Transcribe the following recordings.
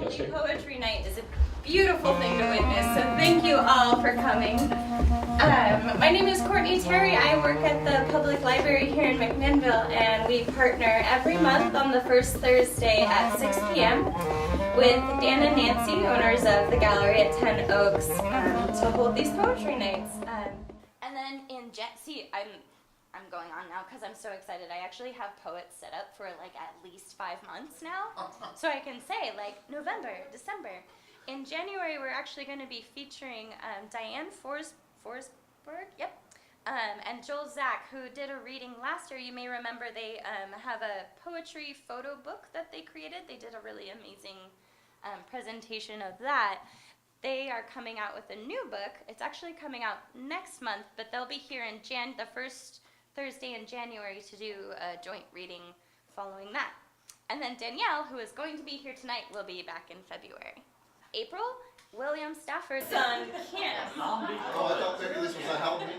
Poetry night is a beautiful thing to witness, so thank you all for coming. My name is Courtney Terry. I work at the public library here in McMinnville, and we partner every month on the first Thursday at 6 p.m. with Dan and Nancy, owners of the gallery at 10 Oaks, to hold these poetry nights. And then in I'm going on now because I'm so excited. I actually have poets set up for like at least 5 months now. So I can say like November, December. In January, we're actually going to be featuring Diane Forsberg, and Joel Zach, who did a reading last year. You may remember they have a poetry photo book that they created. They did a really amazing presentation of that. They are coming out with a new book. It's actually coming out next month, but they'll be here in the first Thursday in January to do a joint reading following that. And then Danielle, who is going to be here tonight, will be back in February. April, William Stafford's son, Kim.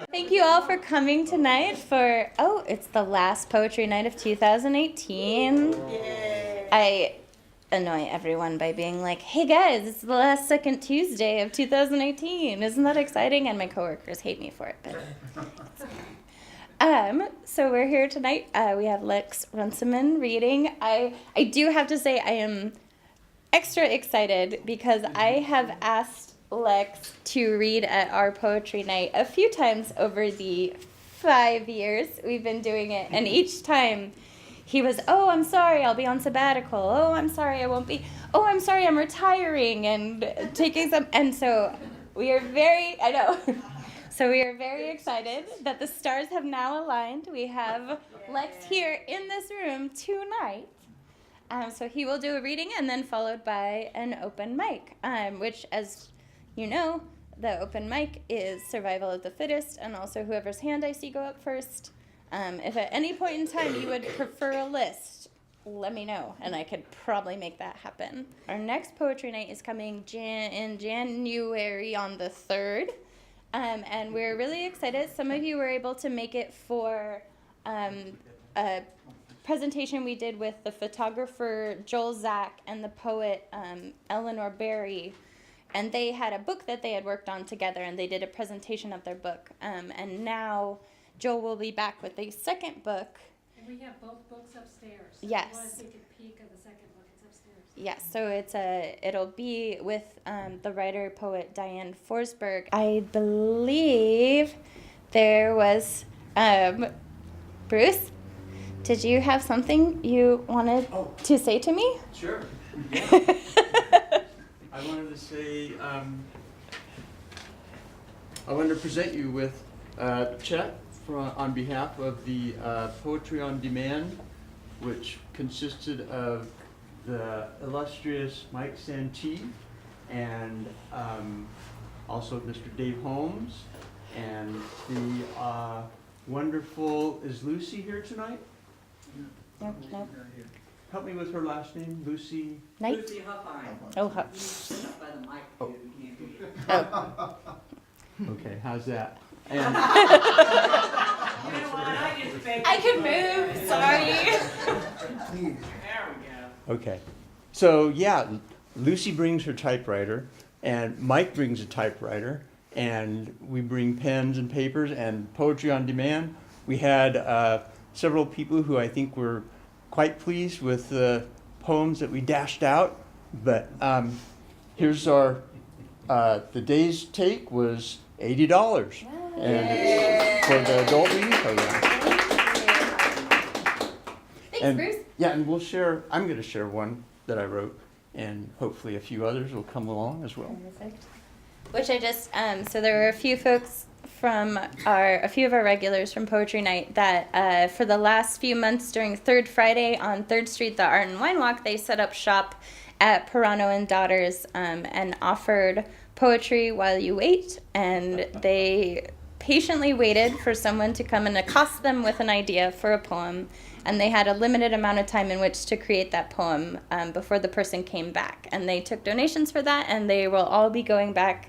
Thank you all for coming tonight for, it's the last poetry night of 2018. Yay. I annoy everyone by being like, hey guys, it's the last second Tuesday of 2018. Isn't that exciting? And my coworkers hate me for it, but so we're here tonight. We have Lex Runciman reading. I do have to say I am extra excited because I have asked Lex to read at our poetry night a few times over the 5 years we've been doing it, and each time he was, I'm sorry, I'll be on sabbatical. I'm sorry, I won't be. I'm sorry, I'm retiring and taking some. And so we are So we are very excited that the stars have now aligned. We have Lex here in this room tonight. So he will do a reading and then followed by an open mic, which, as you know, the open mic is survival of the fittest, and also whoever's hand I see go up first. If at any point in time you would prefer a list, let me know, and I could probably make that happen. Our next poetry night is coming in January on the 3rd, and we're really excited. Some of you were able to make it for a presentation we did with the photographer Joel Zach and the poet Eleanor Berry, and they had a book that they had worked on together, and they did a presentation of their book, and now Joel will be back with a second book. And we have both books upstairs. So yes. If you want to take a peek of the second book, it's upstairs. Yes, so it'll be with the writer-poet Diane Forsberg. I believe there was, Bruce, did you have something you wanted to say to me? Sure. I wanted to say, I wanted to present you with a check on behalf of the Poetry on Demand, which consisted of the illustrious Mike Santee and also Mr. Dave Holmes, and the wonderful, is Lucy here tonight? No. Help me with her last name, Lucy. Knight? Lucy Huffine. Oh, Up by the mic. Oh. You can't be. Okay, how's that? And You know what? I can move. Sorry. There we go. okay, so yeah, Lucy brings her typewriter, and Mike brings a typewriter, and we bring pens and papers and poetry on demand. We had several people who I think were quite pleased with the poems that we dashed out, but here's our, the day's take was $80, wow. And it's for the adult reading program. Thanks, Bruce. Yeah, and I'm going to share one that I wrote, and hopefully a few others will come along as well. Perfect. Which I just, so there were a few folks a few of our regulars from Poetry Night that for the last few months during Third Friday on 3rd Street, the Art and Wine Walk, they set up shop at Pirano and Daughters and offered poetry while you wait, and they patiently waited for someone to come and accost them with an idea for a poem, and they had a limited amount of time in which to create that poem before the person came back, and they took donations for that, and they will all be going back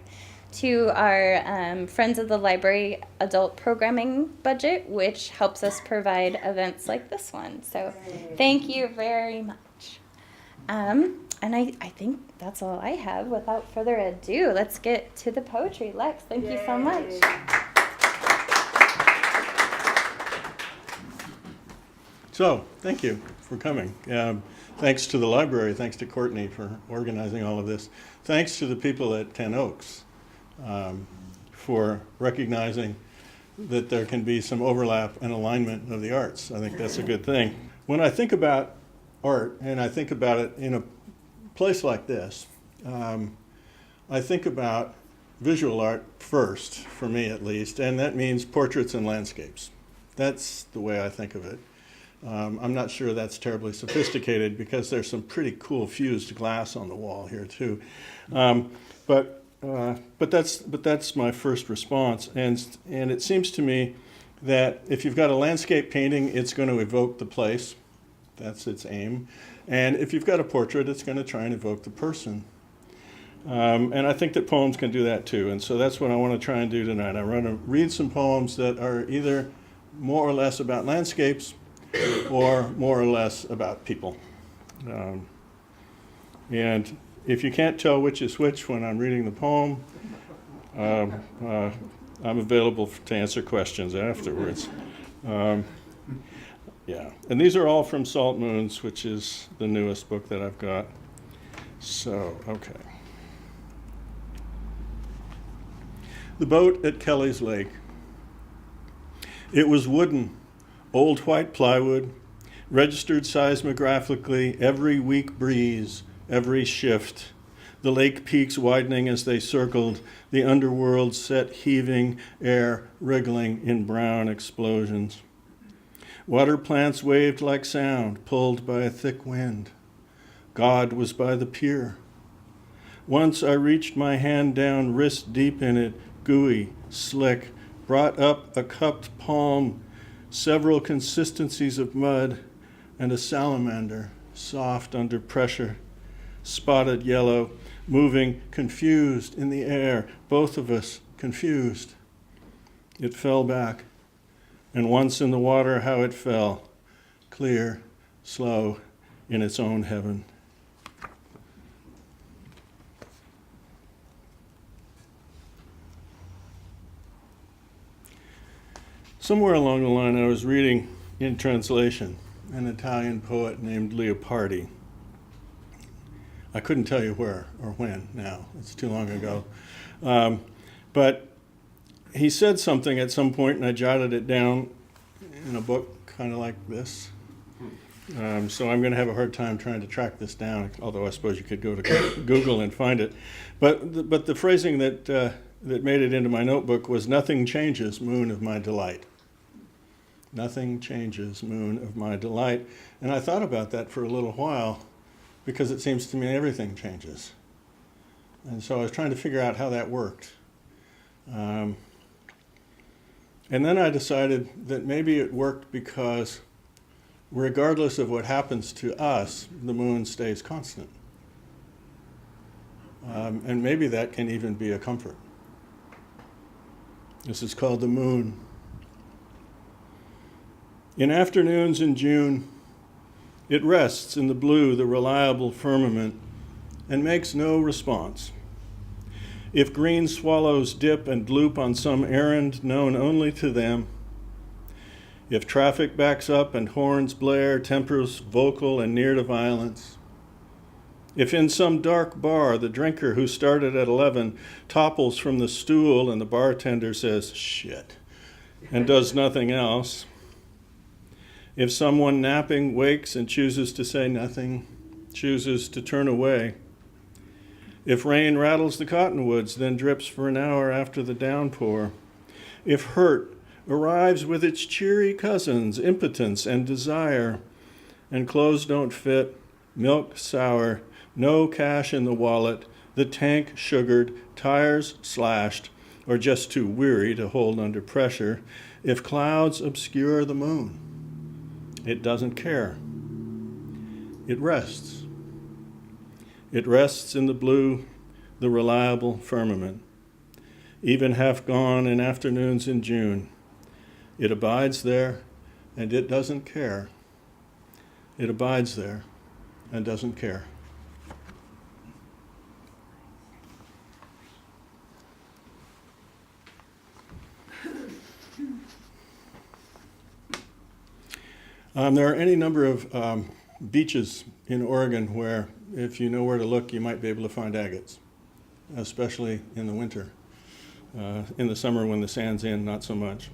to our Friends of the Library adult programming budget, which helps us provide events like this one. So thank you very much. And I think that's all I have. Without further ado, let's get to the poetry. Lex, thank you so much. So, thank you for coming. Thanks to the library, thanks to Courtney for organizing all of this. Thanks to the people at Ten Oaks for recognizing that there can be some overlap and alignment of the arts. I think that's a good thing. When I think about art, and I think about it in a place like this, I think about visual art first, for me at least, and that means portraits and landscapes. That's the way I think of it. I'm not sure that's terribly sophisticated because there's some pretty cool fused glass on the wall here too. But that's my first response, and it seems to me that if you've got a landscape painting, it's going to evoke the place. That's its aim. And if you've got a portrait, it's going to try and evoke the person. And I think that poems can do that too. And so that's what I want to try and do tonight. I want to read some poems that are either more or less about landscapes or more or less about people. And if you can't tell which is which when I'm reading the poem, I'm available to answer questions afterwards. Yeah, and these are all from Salt Moons, which is the newest book that I've got. So, okay. The boat at Kelly's Lake. It was wooden, old white plywood, registered seismographically every weak breeze, every shift. The lake peaks widening as they circled, the underworld set heaving, air wriggling in brown explosions. Water plants waved like sound, pulled by a thick wind. God was by the pier. Once I reached my hand down, wrist deep in it, gooey, slick, brought up a cupped palm, several consistencies of mud, and a salamander, soft under pressure, spotted yellow, moving, confused in the air, both of us confused. It fell back. And once in the water, how it fell, clear, slow, in its own heaven. Somewhere along the line, I was reading in translation an Italian poet named Leopardi. I couldn't tell you where or when now. It's too long ago. But he said something at some point, and I jotted it down in a book kind of like this. So I'm going to have a hard time trying to track this down, although I suppose you could go to Google and find it. But the phrasing that made it into my notebook was, "Nothing changes, moon of my delight." Nothing changes, moon of my delight. And I thought about that for a little while, because it seems to me everything changes. And so I was trying to figure out how that worked. And then I decided that maybe it worked because regardless of what happens to us, the moon stays constant. And maybe that can even be a comfort. This is called the moon. In afternoons in June, it rests in the blue, the reliable firmament, and makes no response. If green swallows dip and loop on some errand known only to them, if traffic backs up and horns blare, tempers vocal and near to violence, if in some dark bar the drinker who started at 11 topples from the stool and the bartender says, "Shit," and does nothing else, if someone napping wakes and chooses to say nothing, chooses to turn away, if rain rattles the cottonwoods, then drips for an hour after the downpour, if hurt arrives with its cheery cousins, impotence and desire, and clothes don't fit, milk sour, no cash in the wallet, the tank sugared, tires slashed, or just too weary to hold under pressure, if clouds obscure the moon, it doesn't care. It rests. It rests in the blue, the reliable firmament. Even half gone in afternoons in June, it abides there and it doesn't care. It abides there and doesn't care. There are any number of beaches in Oregon where, if you know where to look, you might be able to find agates, especially in the winter. In the summer when the sand's in, not so much.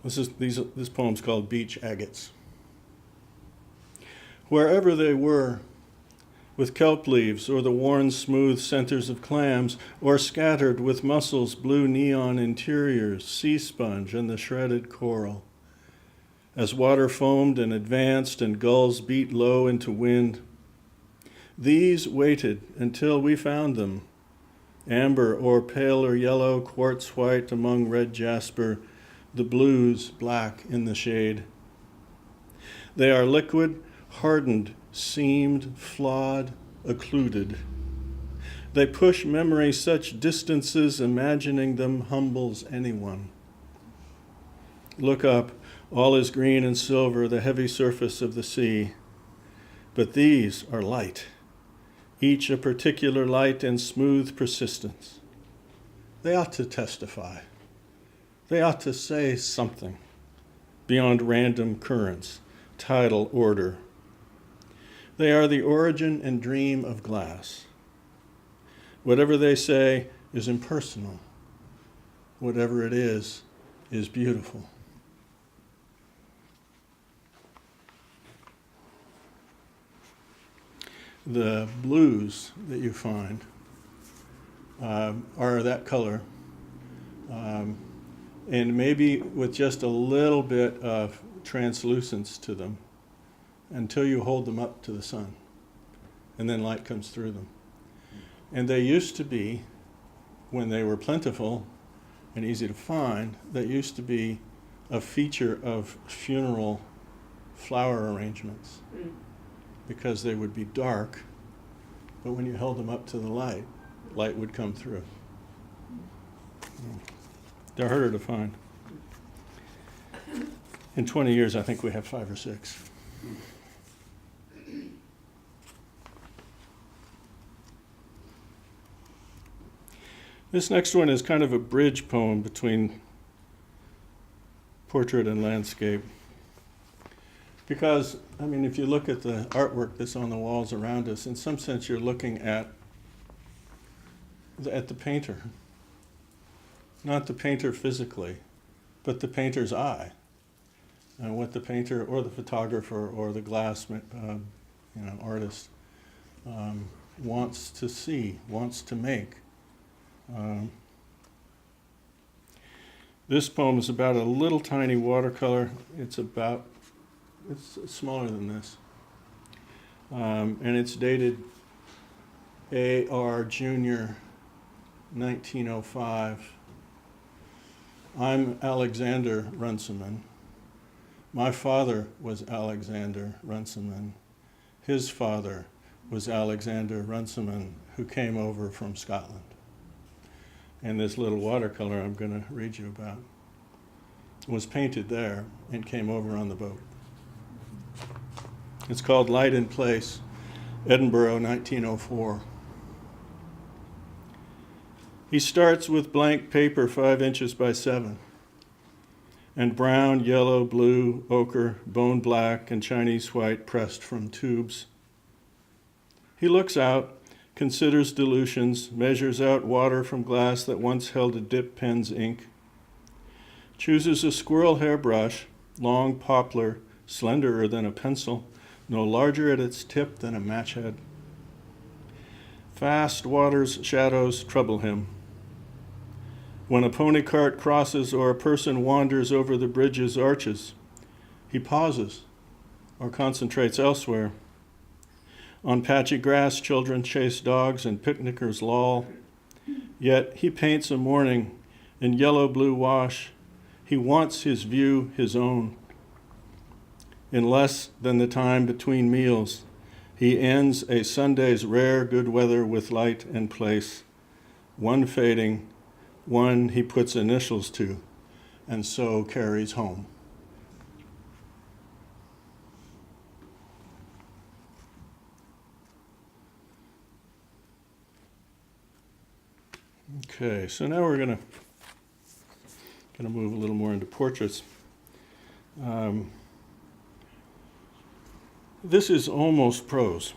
This poem's called Beach Agates. Wherever they were, with kelp leaves or the worn smooth centers of clams, or scattered with mussels' blue neon interiors, sea sponge and the shredded coral. As water foamed and advanced and gulls beat low into wind, these waited until we found them, amber or paler yellow, quartz white among red jasper, the blues black in the shade. They are liquid, hardened, seamed, flawed, occluded. They push memory such distances, imagining them humbles anyone. Look up, all is green and silver, the heavy surface of the sea. But these are light, each a particular light and smooth persistence. They ought to testify. They ought to say something beyond random currents, tidal order. They are the origin and dream of glass. Whatever they say is impersonal. Whatever it is beautiful. The blues that you find are that color, and maybe with just a little bit of translucence to them until you hold them up to the sun, and then light comes through them. And they used to be, when they were plentiful and easy to find, that used to be a feature of funeral flower arrangements. Because they would be dark, but when you held them up to the light, light would come through. They're harder to find. In 20 years, I think we have 5 or 6. This next one is kind of a bridge poem between portrait and landscape. Because, I mean, if you look at the artwork that's on the walls around us, in some sense you're looking at the painter. Not the painter physically, but the painter's eye. And what the painter or the photographer or the glass artist wants to see, wants to make. This poem is about a little tiny watercolor. It's smaller than this. And it's dated A.R. Jr., 1905. I'm Alexander Runciman. My father was Alexander Runciman. His father was Alexander Runciman, who came over from Scotland. And this little watercolor I'm going to read you about was painted there and came over on the boat. It's called Light in Place, Edinburgh, 1904. He starts with blank paper 5 inches by 7, and brown, yellow, blue, ochre, bone black, and Chinese white pressed from tubes. He looks out, considers dilutions, measures out water from glass that once held a dip pen's ink, chooses a squirrel hair brush, long poplar, slenderer than a pencil, no larger at its tip than a match head. Fast water's shadows trouble him. When a pony cart crosses or a person wanders over the bridge's arches, he pauses or concentrates elsewhere. On patchy grass, children chase dogs and picnickers loll. Yet he paints a morning in yellow-blue wash. He wants his view his own. In less than the time between meals, he ends a Sunday's rare good weather with light and place, one fading, one he puts initials to, and so carries home. Okay, so now we're gonna move a little more into portraits. This is almost prose,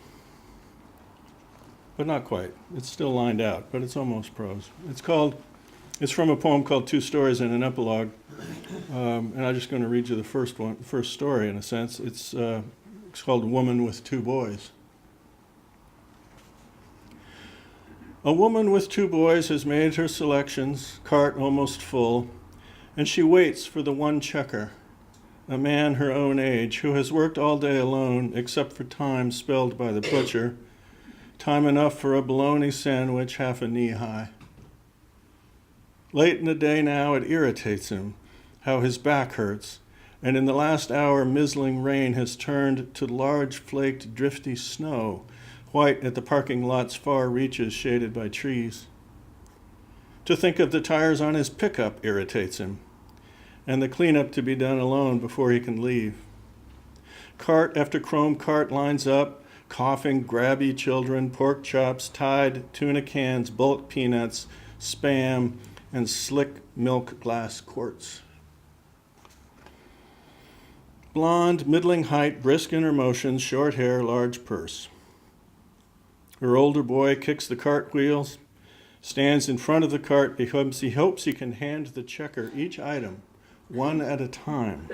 but not quite. It's still lined out, but it's almost prose. It's from a poem called Two Stories and an Epilogue, and I'm just going to read you the first story in a sense. It's called Woman with Two Boys. A woman with two boys has made her selections, cart almost full, and she waits for the one checker, a man her own age, who has worked all day alone, except for time spelled by the butcher, time enough for a bologna sandwich half a knee high. Late in the day now, it irritates him, how his back hurts, and in the last hour mizzling rain has turned to large flaked drifty snow, white at the parking lot's far reaches shaded by trees. To think of the tires on his pickup irritates him, and the cleanup to be done alone before he can leave. Cart after chrome cart lines up, coughing grabby children, pork chops, Tide, tuna cans, bulk peanuts, Spam, and slick milk glass quarts. Blonde, middling height, brisk in her motions, short hair, large purse. Her older boy kicks the cart wheels, stands in front of the cart because he hopes he can hand the checker each item, one at a time.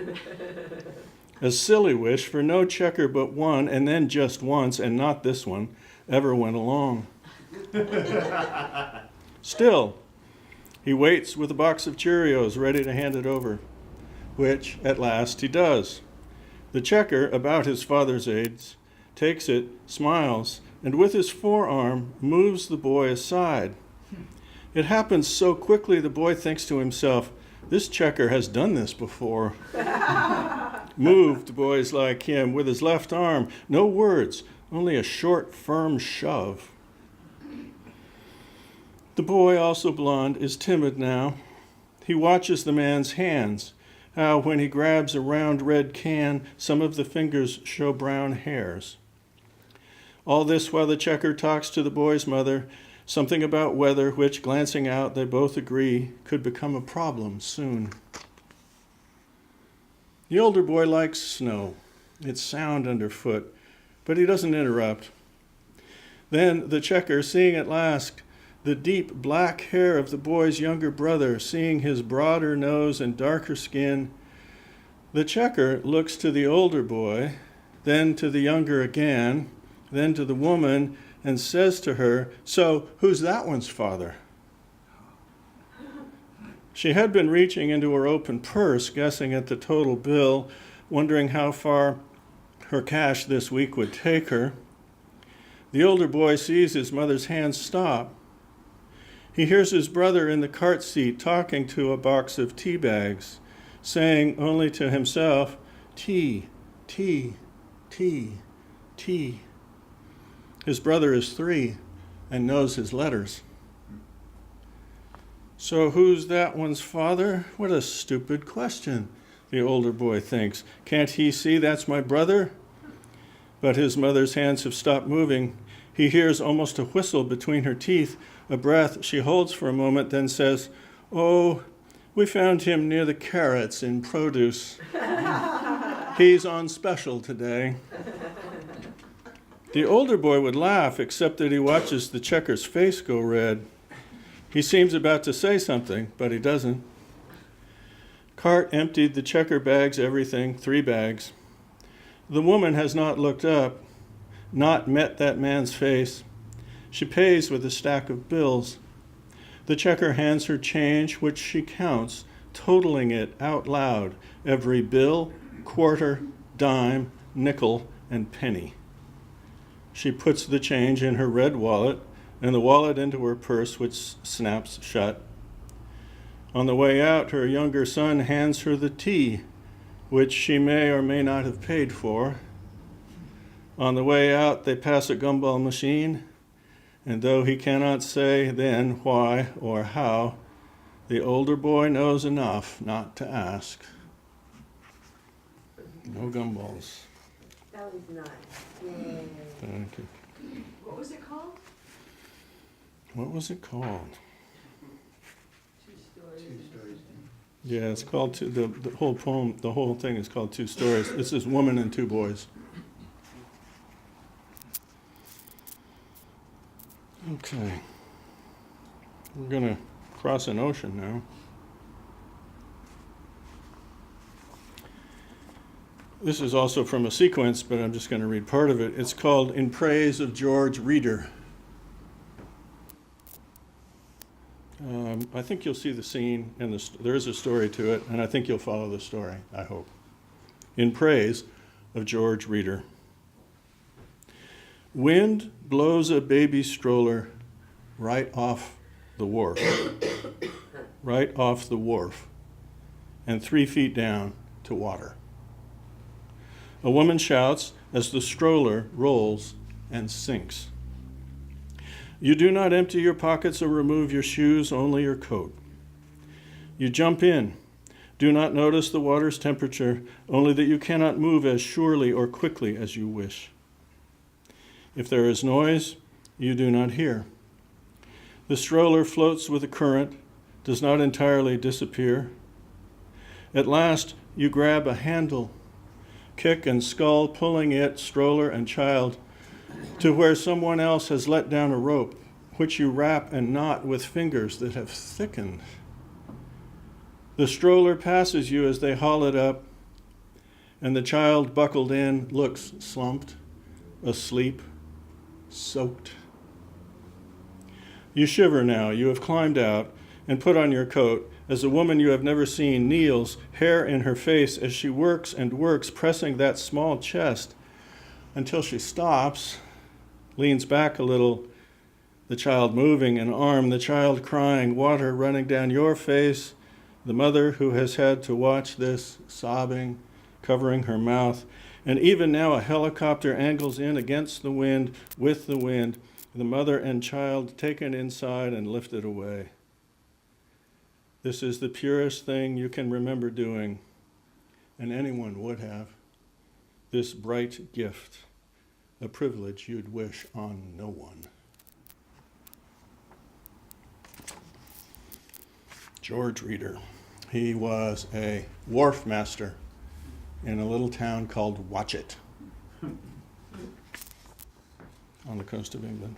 A silly wish, for no checker but one, and then just once, and not this one, ever went along. Still, he waits with a box of Cheerios ready to hand it over, which, at last, he does. The checker, about his father's age, takes it, smiles, and with his forearm moves the boy aside. It happens so quickly the boy thinks to himself, this checker has done this before. Moved, boys like him, with his left arm, no words, only a short, firm shove. The boy, also blond, is timid now. He watches the man's hands, how when he grabs a round red can, some of the fingers show brown hairs. All this while the checker talks to the boy's mother, something about weather, which, glancing out, they both agree could become a problem soon. The older boy likes snow. It's sound underfoot, but he doesn't interrupt. Then the checker, seeing at last the deep black hair of the boy's younger brother, seeing his broader nose and darker skin, the checker looks to the older boy, then to the younger again, then to the woman, and says to her, so who's that one's father? She had been reaching into her open purse, guessing at the total bill, wondering how far her cash this week would take her. The older boy sees his mother's hands stop. He hears his brother in the cart seat talking to a box of tea bags, saying only to himself, tea, tea, tea, tea. His brother is 3 and knows his letters. So who's that one's father? What a stupid question, the older boy thinks. Can't he see that's my brother? But his mother's hands have stopped moving. He hears almost a whistle between her teeth, a breath she holds for a moment, then says, oh, we found him near the carrots in produce. He's on special today. The older boy would laugh, except that he watches the checker's face go red. He seems about to say something, but he doesn't. Cart emptied the checker bags, everything, 3 bags. The woman has not looked up, not met that man's face. She pays with a stack of bills. The checker hands her change, which she counts, totaling it out loud, every bill, quarter, dime, nickel, and penny. She puts the change in her red wallet and the wallet into her purse, which snaps shut. On the way out, her younger son hands her the tea, which she may or may not have paid for. On the way out, they pass a gumball machine, and though he cannot say then why or how, the older boy knows enough not to ask. No gumballs. That was nice. Yay. Thank you. What was it called? What was it called? Two stories. Yeah, it's called the whole poem, the whole thing is called Two Stories. It's this woman and two boys. Okay. We're going to cross an ocean now. This is also from a sequence, but I'm just going to read part of it. It's called In Praise of George Reader. I think you'll see the scene, and there is a story to it, and I think you'll follow the story, I hope. In Praise of George Reader. Wind blows a baby stroller right off the wharf, right off the wharf, and 3 feet down to water. A woman shouts as the stroller rolls and sinks. You do not empty your pockets or remove your shoes, only your coat. You jump in. Do not notice the water's temperature, only that you cannot move as surely or quickly as you wish. If there is noise, you do not hear. The stroller floats with the current, does not entirely disappear. At last, you grab a handle, kick and scull, pulling it, stroller and child, to where someone else has let down a rope, which you wrap and knot with fingers that have thickened. The stroller passes you as they haul it up, and the child buckled in looks slumped, asleep, soaked. You shiver now. You have climbed out and put on your coat as a woman you have never seen kneels, hair in her face, as she works and works, pressing that small chest until she stops, leans back a little, the child moving, an arm, the child crying, water running down your face, the mother who has had to watch this, sobbing, covering her mouth, and even now a helicopter angles in against the wind, with the wind, the mother and child taken inside and lifted away. This is the purest thing you can remember doing, and anyone would have. This bright gift, a privilege you'd wish on no one. George Reader. He was a wharf master in a little town called Watchet on the coast of England.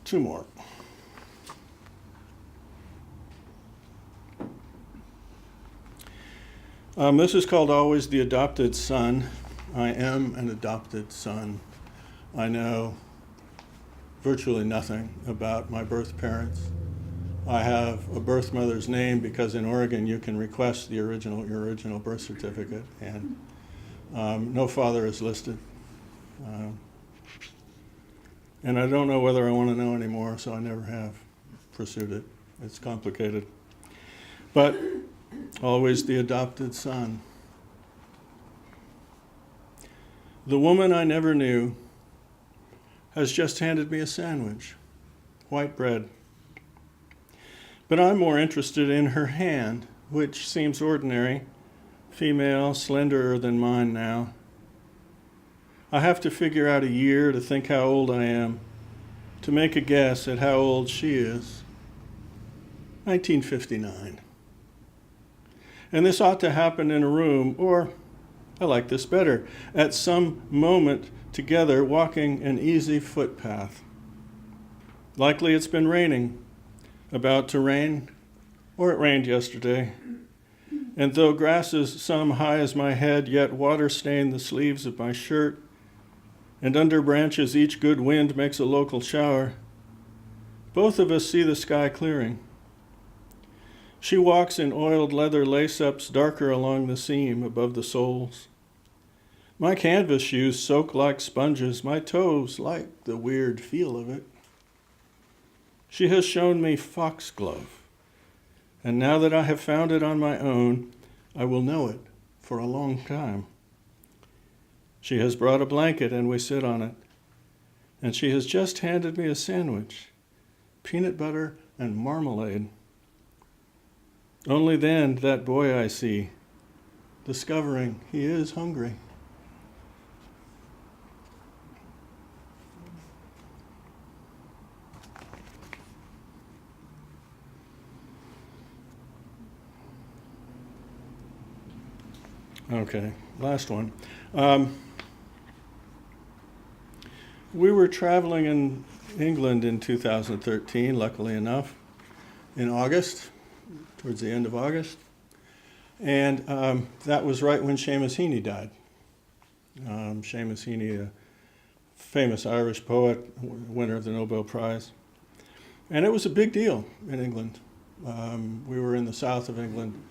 2 more. This is called Always the Adopted Son. I am an adopted son. I know virtually nothing about my birth parents. I have a birth mother's name because in Oregon you can request your original birth certificate, and no father is listed. And I don't know whether I want to know anymore, so I never have pursued it. It's complicated. But always the adopted son. The woman I never knew has just handed me a sandwich, white bread. But I'm more interested in her hand, which seems ordinary, female, slenderer than mine now. I have to figure out a year to think how old I am, to make a guess at how old she is. 1959. And this ought to happen in a room, or, I like this better, at some moment together walking an easy footpath. Likely it's been raining, about to rain, or it rained yesterday. And though grasses some high as my head, yet water stain the sleeves of my shirt, and under branches each good wind makes a local shower, both of us see the sky clearing. She walks in oiled leather lace-ups darker along the seam above the soles. My canvas shoes soak like sponges, my toes like the weird feel of it. She has shown me foxglove, and now that I have found it on my own, I will know it for a long time. She has brought a blanket and we sit on it, and she has just handed me a sandwich, peanut butter and marmalade. Only then that boy I see, discovering he is hungry. Okay, last one. We were traveling in England in 2013, luckily enough, in August, towards the end of August. And that was right when Seamus Heaney died. Seamus Heaney, a famous Irish poet, winner of the Nobel Prize. And it was a big deal in England. We were in the south of England.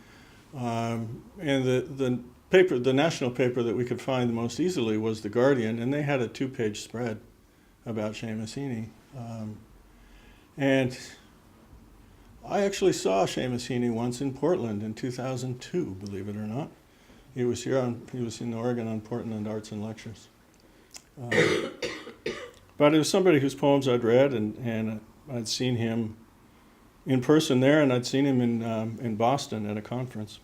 And the national paper that we could find the most easily was The Guardian, and they had a 2-page spread about Seamus Heaney. And I actually saw Seamus Heaney once in Portland in 2002, believe it or not. He was in Oregon on Portland Arts and Lectures. But it was somebody whose poems I'd read, and I'd seen him in person there, and I'd seen him in Boston at a conference.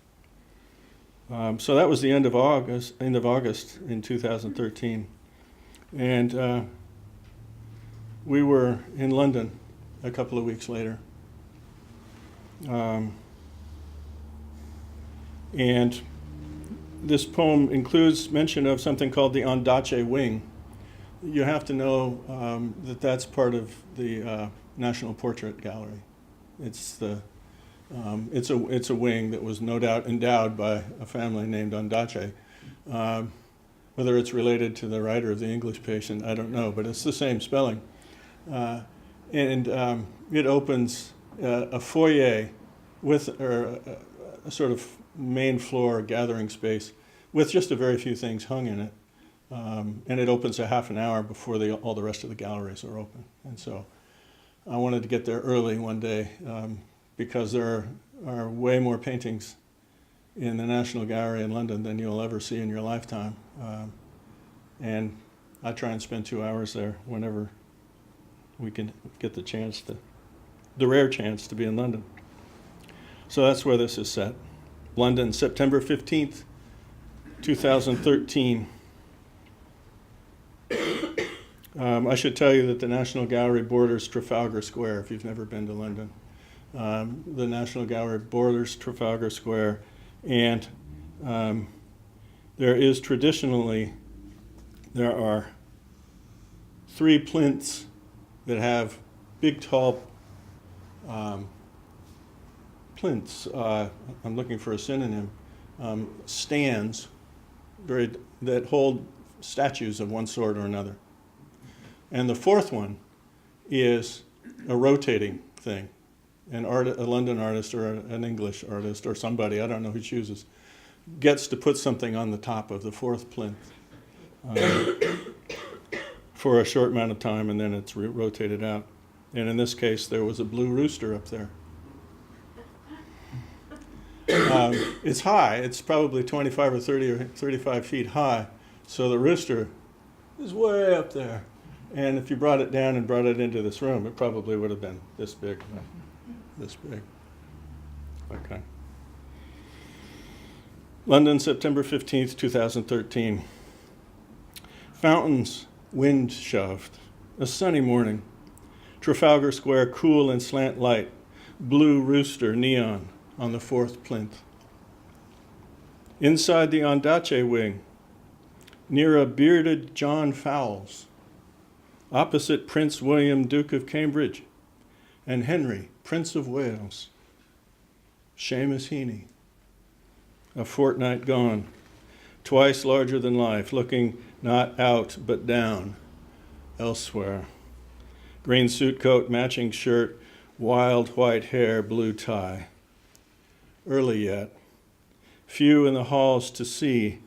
So that was the end of August in 2013. And we were in London a couple of weeks later. And this poem includes mention of something called the Ondaatje Wing. You have to know that that's part of the National Portrait Gallery. It's a wing that was no doubt endowed by a family named Ondaatje. Whether it's related to the writer of The English Patient, I don't know, but it's the same spelling. And it opens a foyer with a sort of main floor gathering space with just a very few things hung in it. And it opens a half an hour before all the rest of the galleries are open. And so I wanted to get there early one day because there are way more paintings in the National Gallery in London than you'll ever see in your lifetime. And I try and spend 2 hours there whenever we can get the rare chance to be in London. So that's where this is set. London, September 15th, 2013. I should tell you that the National Gallery borders Trafalgar Square, if you've never been to London. The National Gallery borders Trafalgar Square, and there are 3 plinths that have big, tall plinths. I'm looking for a synonym. Stands that hold statues of one sort or another. And the 4th one is a rotating thing. A London artist or an English artist or somebody, I don't know who chooses, gets to put something on the top of the 4th plinth for a short amount of time, and then it's rotated out. And in this case, there was a blue rooster up there. It's high. It's probably 25 or 30 or 35 feet high. So the rooster is way up there. And if you brought it down and brought it into this room, it probably would have been this big. This big. Okay. London, September 15th, 2013. Fountains, wind shoved. A sunny morning. Trafalgar Square, cool in slant light. Blue rooster, neon, on the 4th plinth. Inside the Ondaatje wing, near a bearded John Fowles, opposite Prince William, Duke of Cambridge, and Henry, Prince of Wales, Seamus Heaney, a fortnight gone, twice larger than life, looking not out but down, elsewhere. Green suit coat, matching shirt, wild white hair, blue tie. Early yet, few in the halls to see,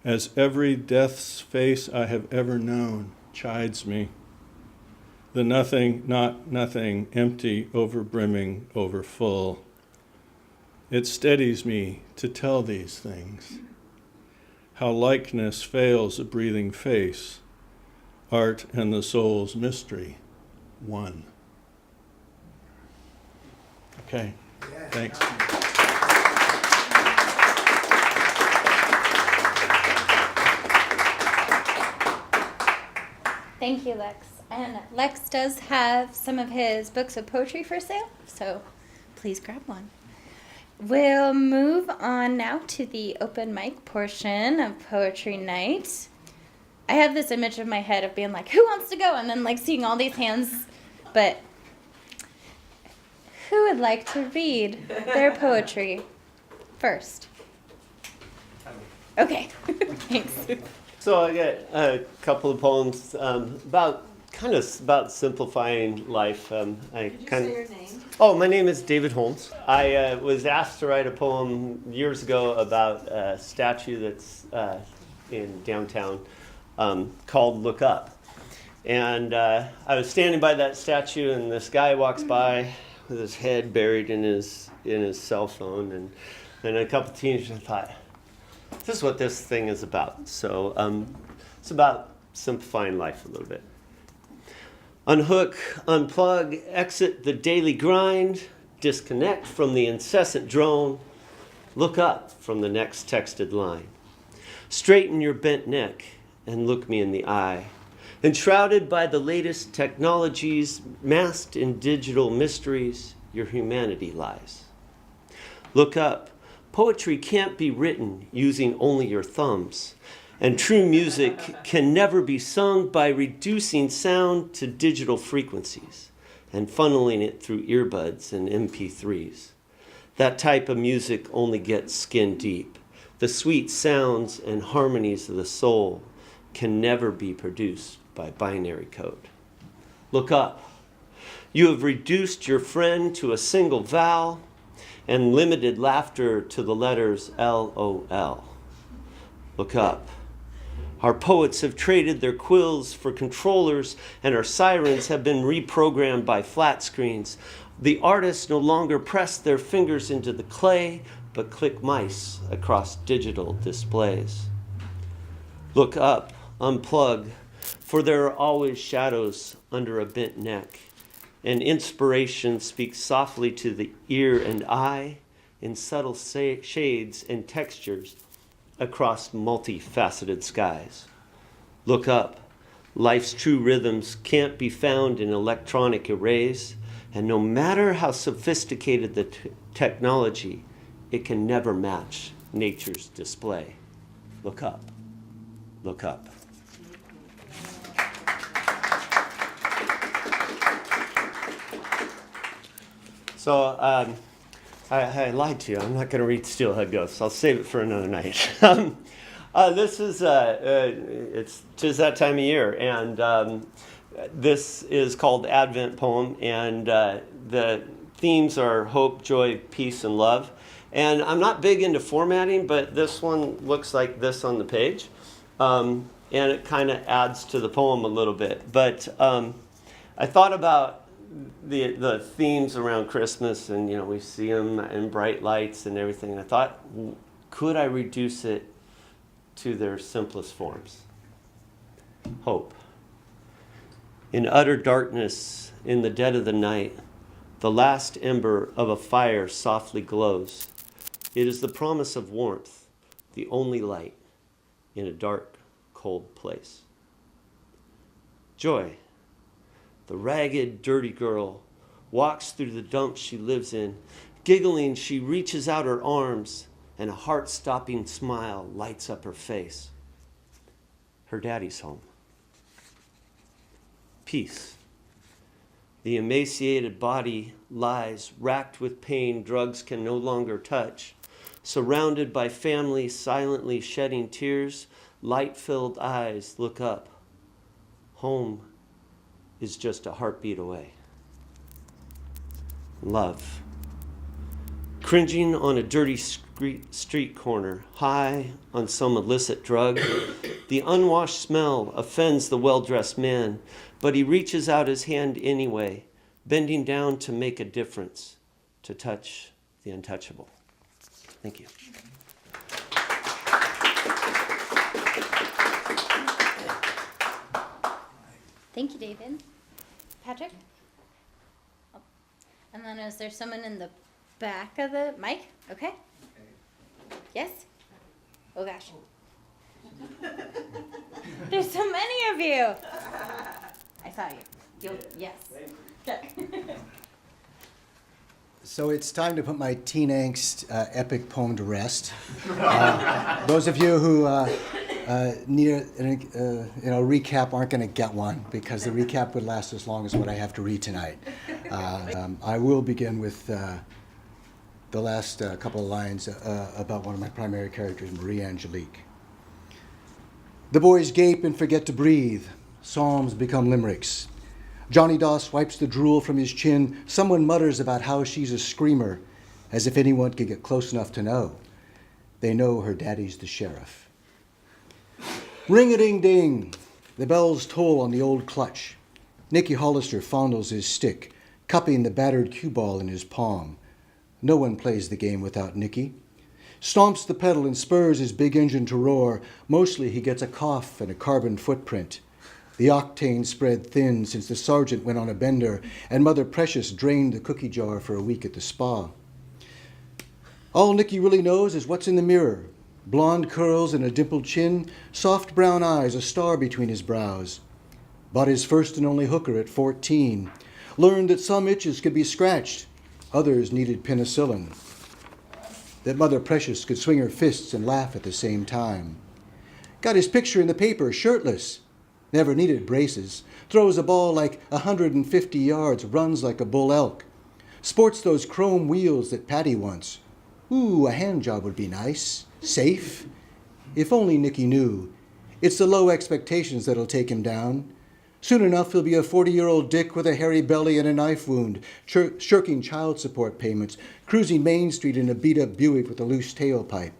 as every death's face I have ever known chides me. The nothing, not nothing, empty, over-brimming, over-full. It steadies me to tell these things. How likeness fails a breathing face, art and the soul's mystery, one. Okay, thanks. Thank you, Lex. And Lex does have some of his books of poetry for sale, so please grab one. We'll move on now to the open mic portion of Poetry Night. I have this image in my head of being like, who wants to go? And then like seeing all these hands. But who would like to read their poetry first? Okay, thanks. So I got a couple of poems about simplifying life. Did you say your name? Oh, my name is David Holmes. I was asked to write a poem years ago about a statue that's in downtown called "Look Up," and I was standing by that statue, and this guy walks by with his head buried in his cell phone, and a couple of teenagers. I thought, this is what this thing is about. So it's about simplifying life a little bit. Unhook, unplug, exit the daily grind, disconnect from the incessant drone, look up from the next texted line. Straighten your bent neck and look me in the eye. Enshrouded by the latest technologies, masked in digital mysteries, your humanity lies. Look up. Poetry can't be written using only your thumbs. And true music can never be sung by reducing sound to digital frequencies and funneling it through earbuds and MP3s. That type of music only gets skin deep. The sweet sounds and harmonies of the soul can never be produced by binary code. Look up. You have reduced your friend to a single vowel and limited laughter to the letters LOL. Look up. Our poets have traded their quills for controllers, and our sirens have been reprogrammed by flat screens. The artists no longer press their fingers into the clay, but click mice across digital displays. Look up, unplug, for there are always shadows under a bent neck, and inspiration speaks softly to the ear and eye in subtle shades and textures across multifaceted skies. Look up. Life's true rhythms can't be found in electronic arrays, and no matter how sophisticated the technology, it can never match nature's display. Look up. Look up. So, I lied to you. I'm not going to read Steelhead Ghosts. I'll save it for another night. This is, it's just that time of year, and this is called Advent Poem, and the themes are hope, joy, peace, and love. And I'm not big into formatting, but this one looks like this on the page, and it kind of adds to the poem a little bit. But I thought about the themes around Christmas, and we see them in bright lights and everything. And I thought, could I reduce it to their simplest forms? Hope. In utter darkness, in the dead of the night, the last ember of a fire softly glows. It is the promise of warmth, the only light in a dark, cold place. Joy. The ragged, dirty girl walks through the dump she lives in. Giggling, she reaches out her arms, and a heart-stopping smile lights up her face. Her daddy's home. Peace. The emaciated body lies, racked with pain drugs can no longer touch. Surrounded by family silently shedding tears, light-filled eyes look up. Home is just a heartbeat away. Love. Cringing on a dirty street corner, high on some illicit drug, the unwashed smell offends the well-dressed man, but he reaches out his hand anyway, bending down to make a difference, to touch the untouchable. Thank you. Thank you, David. Patrick? Oh. And then is there someone in the back of the mic? Okay. Yes? Oh gosh. There's so many of you. I saw you. Yes. Okay. So it's time to put my teen angst epic poem to rest. Those of you who need a recap aren't going to get one because the recap would last as long as what I have to read tonight. I will begin with the last couple of lines about one of my primary characters, Marie Angelique. The boys gape and forget to breathe. Psalms become limericks. Johnny Doss wipes the drool from his chin. Someone mutters about how she's a screamer, as if anyone could get close enough to know. They know her daddy's the sheriff. Ring-a-ding-ding. The bells toll on the old clutch. Nicky Hollister fondles his stick, cupping the battered cue ball in his palm. No one plays the game without Nicky. Stomps the pedal and spurs his big engine to roar. Mostly he gets a cough and a carbon footprint. The octane spread thin since the sergeant went on a bender, and Mother Precious drained the cookie jar for a week at the spa. All Nicky really knows is what's in the mirror. Blonde curls and a dimpled chin, soft brown eyes, a star between his brows. Bought his first and only hooker at 14. Learned that some itches could be scratched, others needed penicillin. That Mother Precious could swing her fists and laugh at the same time. Got his picture in the paper, shirtless. Never needed braces. Throws a ball like 150 yards, runs like a bull elk. Sports those chrome wheels that Patty wants. Ooh, a hand job would be nice. Safe. If only Nicky knew. It's the low expectations that'll take him down. Soon enough, he'll be a 40-year-old dick with a hairy belly and a knife wound, shirking child support payments, cruising Main Street in a beat-up Buick with a loose tailpipe.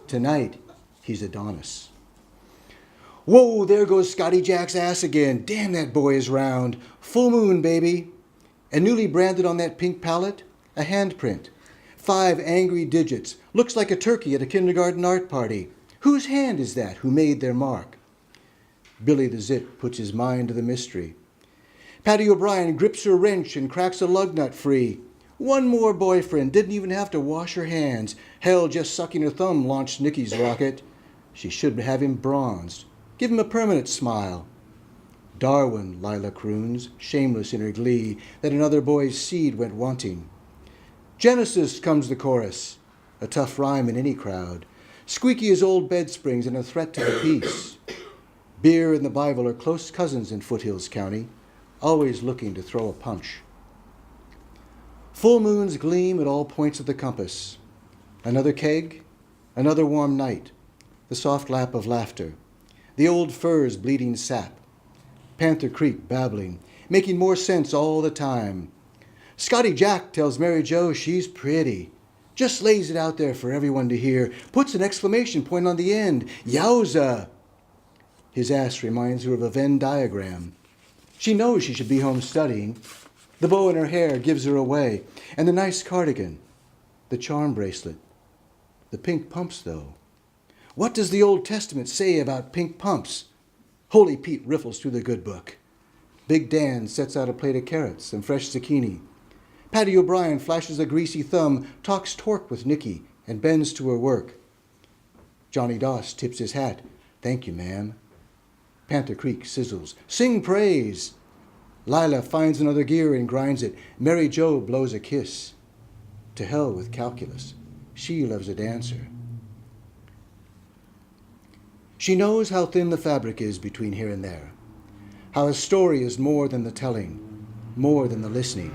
Tonight, he's Adonis. Whoa, there goes Scotty Jack's ass again. Damn, that boy is round. Full moon, baby. And newly branded on that pink palette, a handprint. 5 angry digits. Looks like a turkey at a kindergarten art party. Whose hand is that who made their mark? Billy the Zit puts his mind to the mystery. Patty O'Brien grips her wrench and cracks a lug nut free. One more boyfriend, didn't even have to wash her hands. Hell, just sucking her thumb launched Nicky's rocket. She should have him bronzed. Give him a permanent smile. Darwin, Lila croons, shameless in her glee that another boy's seed went wanting. Genesis, comes the chorus, a tough rhyme in any crowd. Squeaky as old bed springs and a threat to the peace. Beer and the Bible are close cousins in Foothills County, always looking to throw a punch. Full moons gleam at all points of the compass. Another keg, another warm night, the soft lap of laughter. The old firs bleeding sap. Panther Creek babbling, making more sense all the time. Scotty Jack tells Mary Jo she's pretty. Just lays it out there for everyone to hear. Puts an exclamation point on the end. Yowza! His ass reminds her of a Venn diagram. She knows she should be home studying. The bow in her hair gives her away. And the nice cardigan. The charm bracelet. The pink pumps, though. What does the Old Testament say about pink pumps? Holy Pete riffles through the good book. Big Dan sets out a plate of carrots and fresh zucchini. Patty O'Brien flashes a greasy thumb, talks torque with Nicky, and bends to her work. Johnny Doss tips his hat. Thank you, ma'am. Panther Creek sizzles. Sing praise. Lila finds another gear and grinds it. Mary Jo blows a kiss. To hell with calculus. She loves a dancer. She knows how thin the fabric is between here and there, how a story is more than the telling, more than the listening.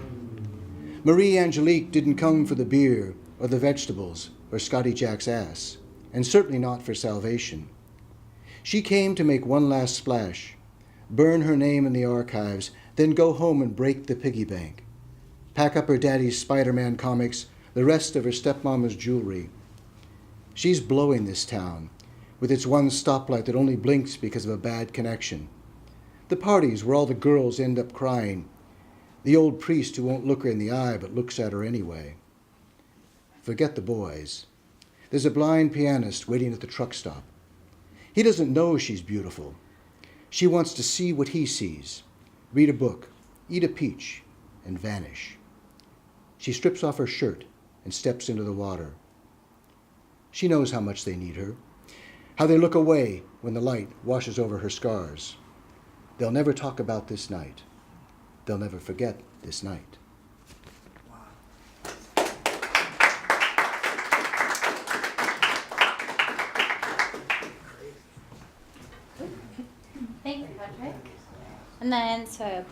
Marie Angelique didn't come for the beer or the vegetables or Scotty Jack's ass, and certainly not for salvation. She came to make one last splash, burn her name in the archives, then go home and break the piggy bank, pack up her daddy's Spider-Man comics, the rest of her stepmama's jewelry. She's blowing this town, with its one stoplight that only blinks because of a bad connection. The parties where all the girls end up crying. The old priest who won't look her in the eye but looks at her anyway. Forget the boys. There's a blind pianist waiting at the truck stop. He doesn't know she's beautiful. She wants to see what he sees, read a book, eat a peach, and vanish. She strips off her shirt and steps into the water. She knows how much they need her, how they look away when the light washes over her scars. They'll never talk about this night. They'll never forget this night. Wow. And then, so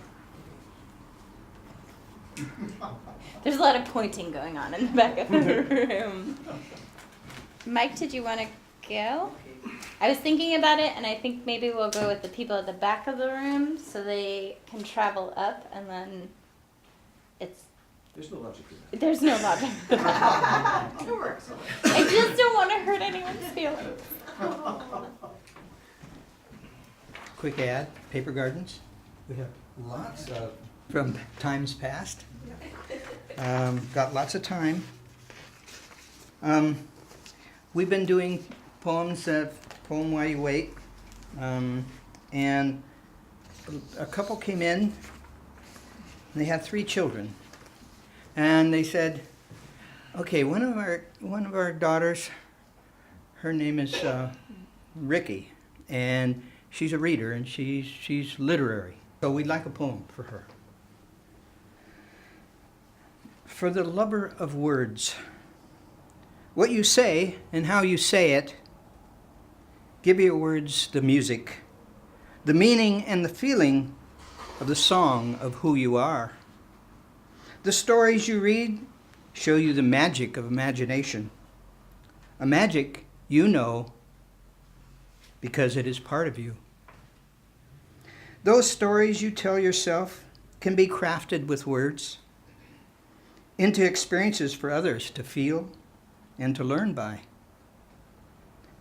there's a lot of pointing going on in the back of the room. Mike, did you want to go? I was thinking about it, and I think maybe we'll go with the people at the back of the room so they can travel up, and then it's. There's no logic in that. There's no logic. It works. I just don't want to hurt anyone's feelings. Quick ad, Paper Gardens. We have lots of, from times past. Got lots of time. We've been doing poems, poem While You Wait. And a couple came in, and they had 3 children. And they said, okay, one of our daughters, her name is Ricky, and she's a reader, and she's literary. So we'd like a poem for her. For the lover of words, what you say and how you say it, give your words the music, the meaning and the feeling of the song of who you are. The stories you read show you the magic of imagination, a magic you know because it is part of you. Those stories you tell yourself can be crafted with words into experiences for others to feel and to learn by.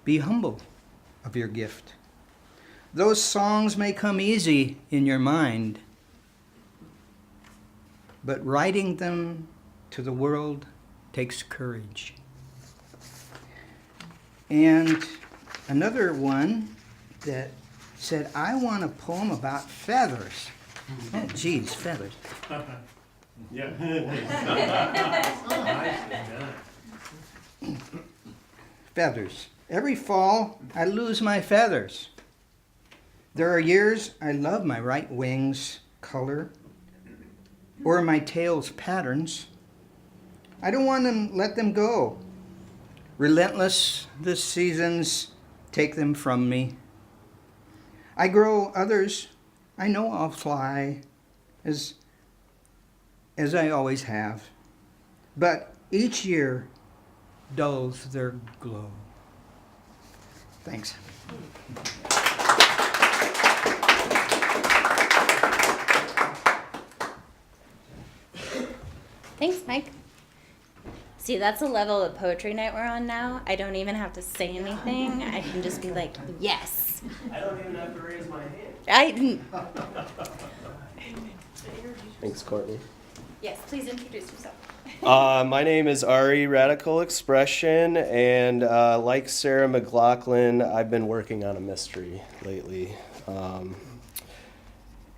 Be humble of your gift. Those songs may come easy in your mind, but writing them to the world takes courage. And another one that said, I want a poem about feathers. Oh, geez, feathers. Yeah. Feathers. Every fall, I lose my feathers. There are years I love my right wing's color or my tail's patterns. I don't want to let them go. Relentless, the seasons take them from me. I grow others. I know I'll fly as I always have. But each year dulls their glow. Thanks. Thanks, Mike. See, that's a level of poetry night we're on now. I don't even have to say anything. I can just be like, yes. I don't even have to raise my hand. I didn't. Thanks, Courtney. Yes, please introduce yourself. My name is Ari Radical Expression, and like Sarah McLaughlin, I've been working on a mystery lately.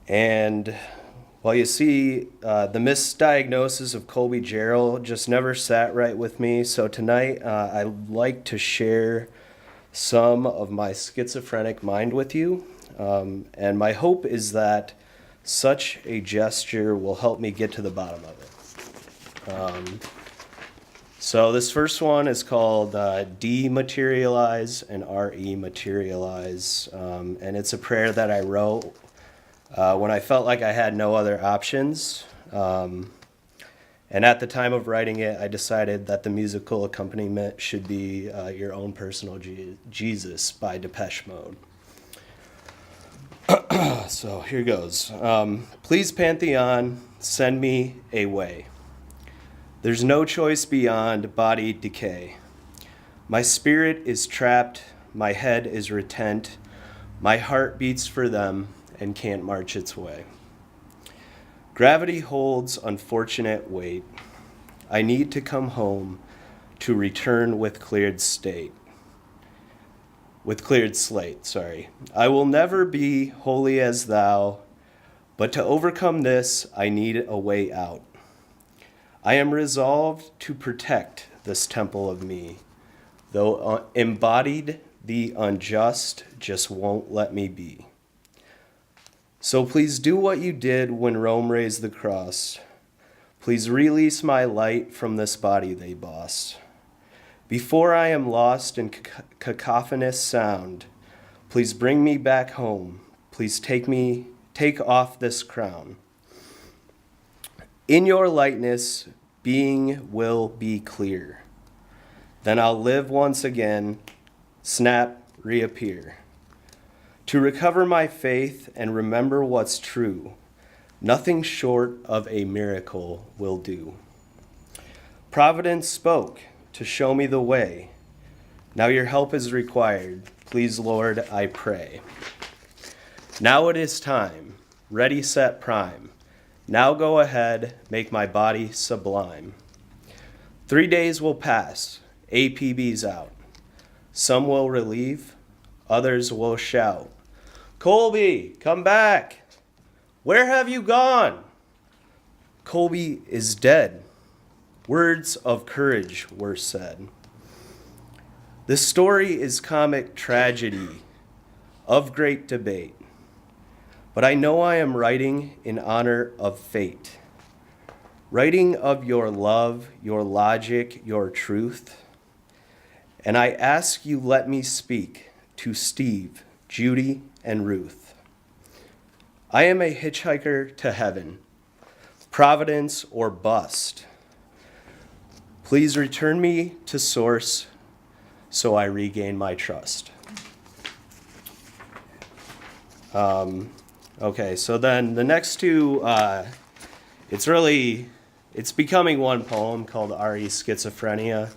And well, you see, the misdiagnosis of Colby Jerrell just never sat right with me. So tonight, I'd like to share some of my schizophrenic mind with you. And my hope is that such a gesture will help me get to the bottom of it. So this first one is called Dematerialize and Re-materialize. And it's a prayer that I wrote when I felt like I had no other options. And at the time of writing it, I decided that the musical accompaniment should be Your Own Personal Jesus by Depeche Mode. So here goes. Please, Pantheon, send me away. There's no choice beyond body decay. My spirit is trapped, my head is retent, my heart beats for them and can't march its way. Gravity holds unfortunate weight. I need to come home to return with cleared slate. I will never be holy as thou, but to overcome this, I need a way out. I am resolved to protect this temple of me, though embodied, the unjust just won't let me be. So please do what you did when Rome raised the cross. Please release my light from this body they boss. Before I am lost in cacophonous sound, please bring me back home. Please take me take off this crown. In your likeness, being will be clear. Then I'll live once again, snap, reappear. To recover my faith and remember what's true, nothing short of a miracle will do. Providence spoke to show me the way. Now your help is required. Please, Lord, I pray. Now it is time. Ready, set, prime. Now go ahead, make my body sublime. 3 days will pass, APB's out. Some will relieve, others will shout. Colby, come back. Where have you gone? Colby is dead. Words of courage were said. The story is comic tragedy of great debate, but I know I am writing in honor of fate, writing of your love, your logic, your truth, and I ask you let me speak to Steve, Judy, and Ruth. I am a hitchhiker to heaven, Providence or bust. Please return me to source so I regain my trust. Okay, so then the next two, it's becoming one poem called R.E. Schizophrenia,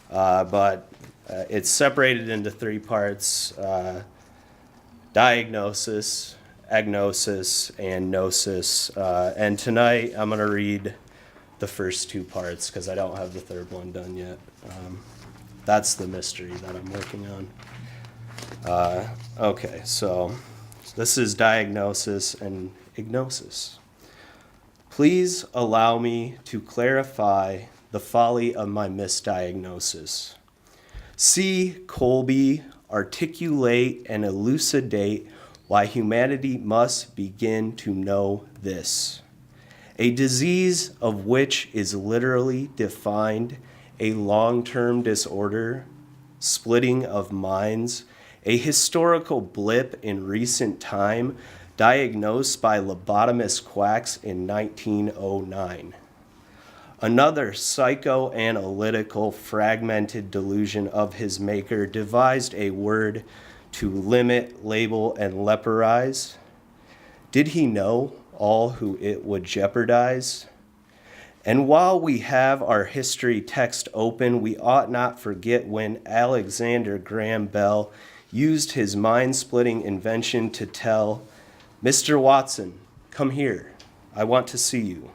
but it's separated into 3 parts, diagnosis, agnosis, and gnosis. And tonight I'm going to read the first 2 parts because I don't have the 3rd one done yet. That's the mystery that I'm working on. Okay, so this is diagnosis and agnosis. Please allow me to clarify the folly of my misdiagnosis. See, Colby, articulate and elucidate why humanity must begin to know this. A disease of which is literally defined a long-term disorder, splitting of minds, a historical blip in recent time diagnosed by lobotomist quacks in 1909. Another psychoanalytical fragmented delusion of his maker devised a word to limit, label, and leporize. Did he know all who it would jeopardize? And while we have our history text open, we ought not forget when Alexander Graham Bell used his mind-splitting invention to tell, Mr. Watson, come here, I want to see you.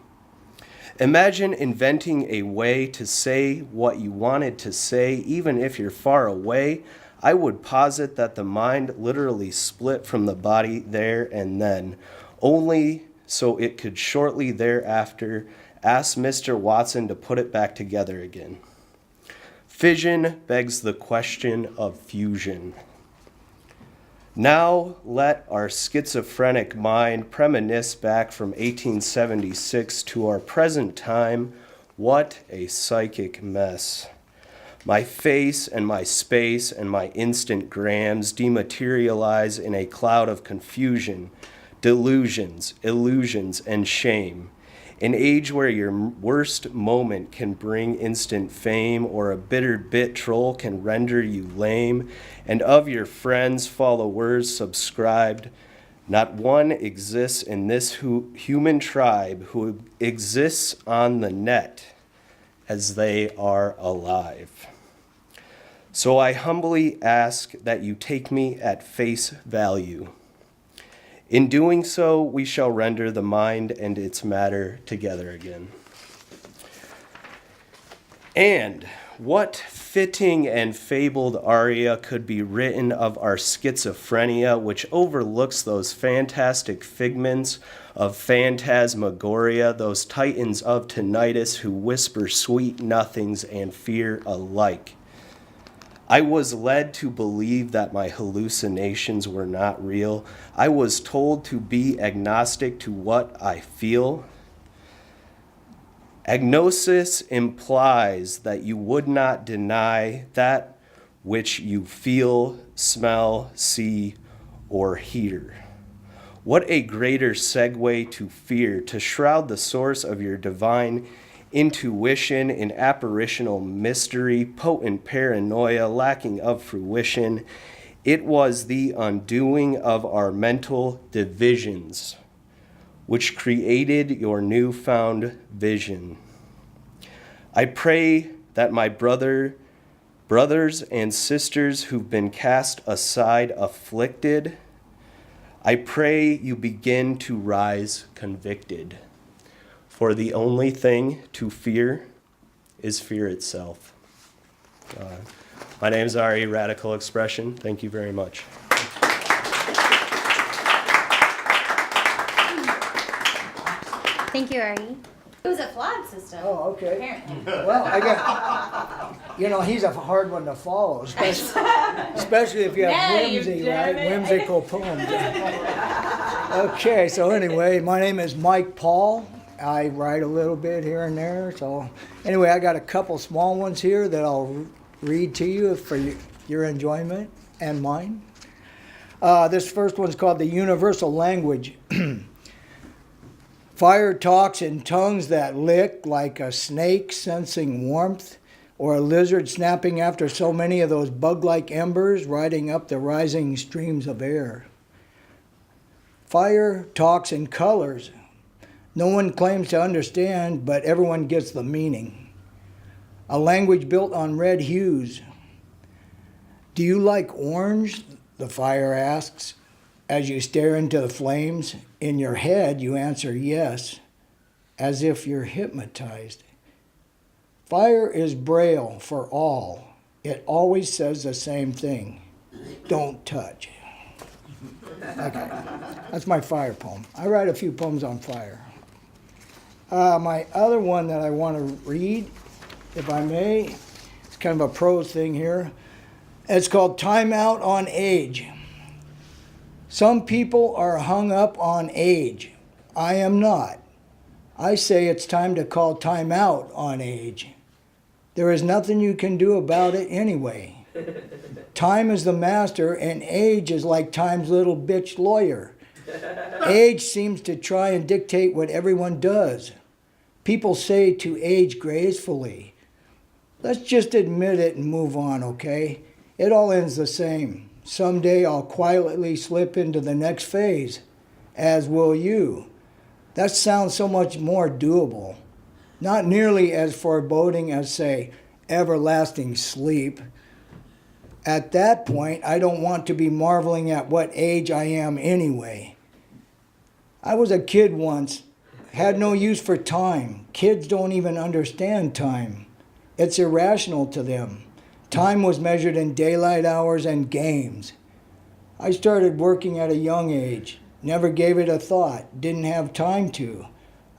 Imagine inventing a way to say what you wanted to say, even if you're far away. I would posit that the mind literally split from the body there and then, only so it could shortly thereafter ask Mr. Watson to put it back together again. Fission begs the question of fusion. Now let our schizophrenic mind reminisce back from 1876 to our present time. What a psychic mess. My face and my space and my instant grams dematerialize in a cloud of confusion, delusions, illusions, and shame. An age where your worst moment can bring instant fame, or a bitter bit troll can render you lame, and of your friends, followers, subscribed, not one exists in this human tribe who exists on the net as they are alive. So I humbly ask that you take me at face value. In doing so, we shall render the mind and its matter together again. And what fitting and fabled aria could be written of our schizophrenia, which overlooks those fantastic figments of phantasmagoria, those titans of tinnitus who whisper sweet nothings and fear alike. I was led to believe that my hallucinations were not real. I was told to be agnostic to what I feel. Agnosis implies that you would not deny that which you feel, smell, see, or hear. What a greater segue to fear, to shroud the source of your divine intuition in apparitional mystery, potent paranoia, lacking of fruition. It was the undoing of our mental divisions, which created your newfound vision. I pray that my brothers and sisters who've been cast aside, afflicted, I pray you begin to rise convicted. For the only thing to fear is fear itself. My name is Ari, Radical Expression. Thank you very much. Thank you, Ari. It was a flawed system. Oh, okay. Apparently. Well, I got, he's a hard one to follow, especially if you have Yeah, you whimsy, damn right? it. Whimsical poems. Okay, so anyway, my name is Mike Paull. I write a little bit here and there. So anyway, I got a couple small ones here that I'll read to you for your enjoyment and mine. This first one's called The Universal Language. Fire talks in tongues that lick like a snake sensing warmth, or a lizard snapping after so many of those bug-like embers riding up the rising streams of air. Fire talks in colors. No one claims to understand, but everyone gets the meaning. A language built on red hues. Do you like orange? The fire asks. As you stare into the flames, in your head you answer yes, as if you're hypnotized. Fire is Braille for all. It always says the same thing. Don't touch. Okay, that's my fire poem. I write a few poems on fire. My other one that I want to read, if I may, it's kind of a prose thing here. It's called Time Out on Age. Some people are hung up on age. I am not. I say it's time to call time out on age. There is nothing you can do about it anyway. Time is the master, and age is like time's little bitch lawyer. Age seems to try and dictate what everyone does. People say to age gracefully. Let's just admit it and move on, okay? It all ends the same. Someday I'll quietly slip into the next phase, as will you. That sounds so much more doable. Not nearly as foreboding as, say, everlasting sleep. At that point, I don't want to be marveling at what age I am anyway. I was a kid once, had no use for time. Kids don't even understand time. It's irrational to them. Time was measured in daylight hours and games. I started working at a young age, never gave it a thought, didn't have time to.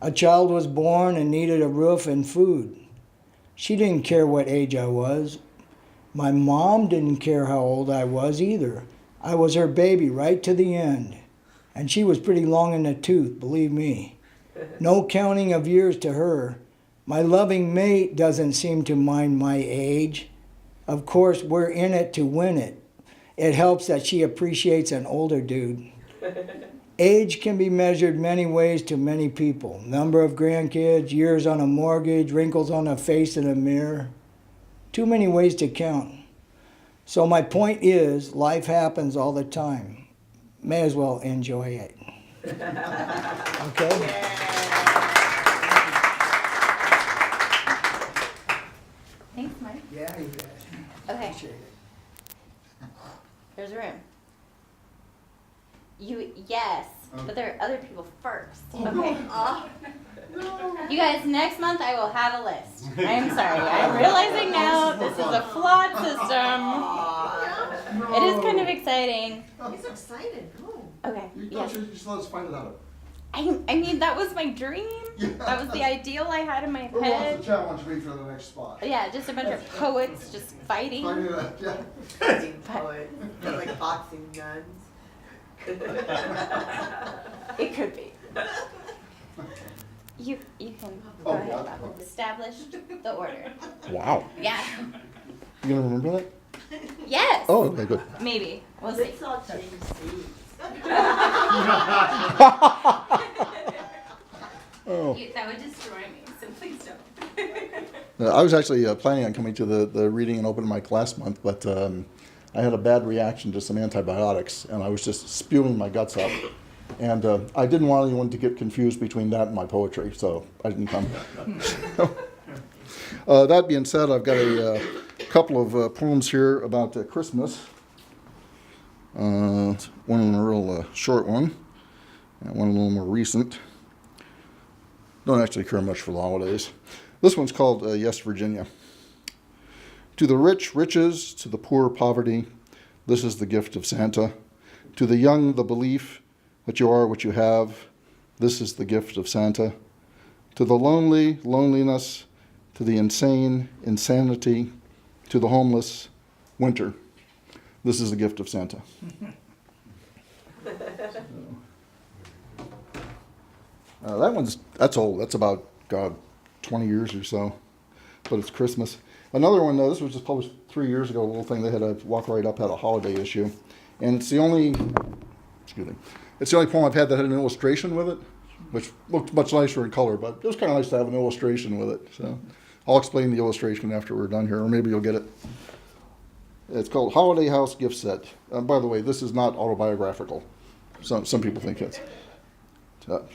A child was born and needed a roof and food. She didn't care what age I was. My mom didn't care how old I was either. I was her baby right to the end. And she was pretty long in the tooth, believe me. No counting of years to her. My loving mate doesn't seem to mind my age. Of course, we're in it to win it. It helps that she appreciates an older dude. Age can be measured many ways to many people. Number of grandkids, years on a mortgage, wrinkles on a face in a mirror. Too many ways to count. So my point is, life happens all the time. May as well enjoy it. Okay? Thanks, Mike. Yeah, you bet. Okay, Appreciate it. there's room. Yes, but there are other people first. Okay. You guys, next month I will have a list. I'm sorry. I'm realizing now this is a flawed system. It is kind of exciting. He's excited. Oh. Okay. You Yes. just let us find it out. I mean, that was my dream. That was the ideal I had in my Who wants to head. challenge me for the next spot? Yeah, just a bunch of poets just fighting. Find it out, yeah. Boxing poet. Like boxing nuns. It could be. You can go Oh, ahead, yeah. Bob. Established the order. Wow. Yeah. You gonna remember that? Yes. Oh, okay, good. Maybe. We'll see. Let's all change seats. That would destroy me, so please don't. I was actually planning on coming to the reading and opening mic last month, but I had a bad reaction to some antibiotics, and I was just spewing my guts up. And I didn't want anyone to get confused between that and my poetry, so I didn't come. That being said, I've got a couple of poems here about Christmas. One a real short one, and one a little more recent. Don't actually care much for the holidays. This one's called Yes, Virginia. To the rich, riches, to the poor, poverty, this is the gift of Santa. To the young, the belief that you are what you have, this is the gift of Santa. To the lonely, loneliness, to the insane, insanity, to the homeless, winter, this is the gift of Santa. That's old. That's about, 20 years or so, but it's Christmas. Another one, this was just published 3 years ago, a little thing they had, a Walk Right Up had a holiday issue, and it's the only poem I've had that had an illustration with it, which looked much nicer in color, but it was kind of nice to have an illustration with it. So I'll explain the illustration after we're done here, or maybe you'll get it. It's called Holiday House Gift Set. By the way, this is not autobiographical. Some people think it's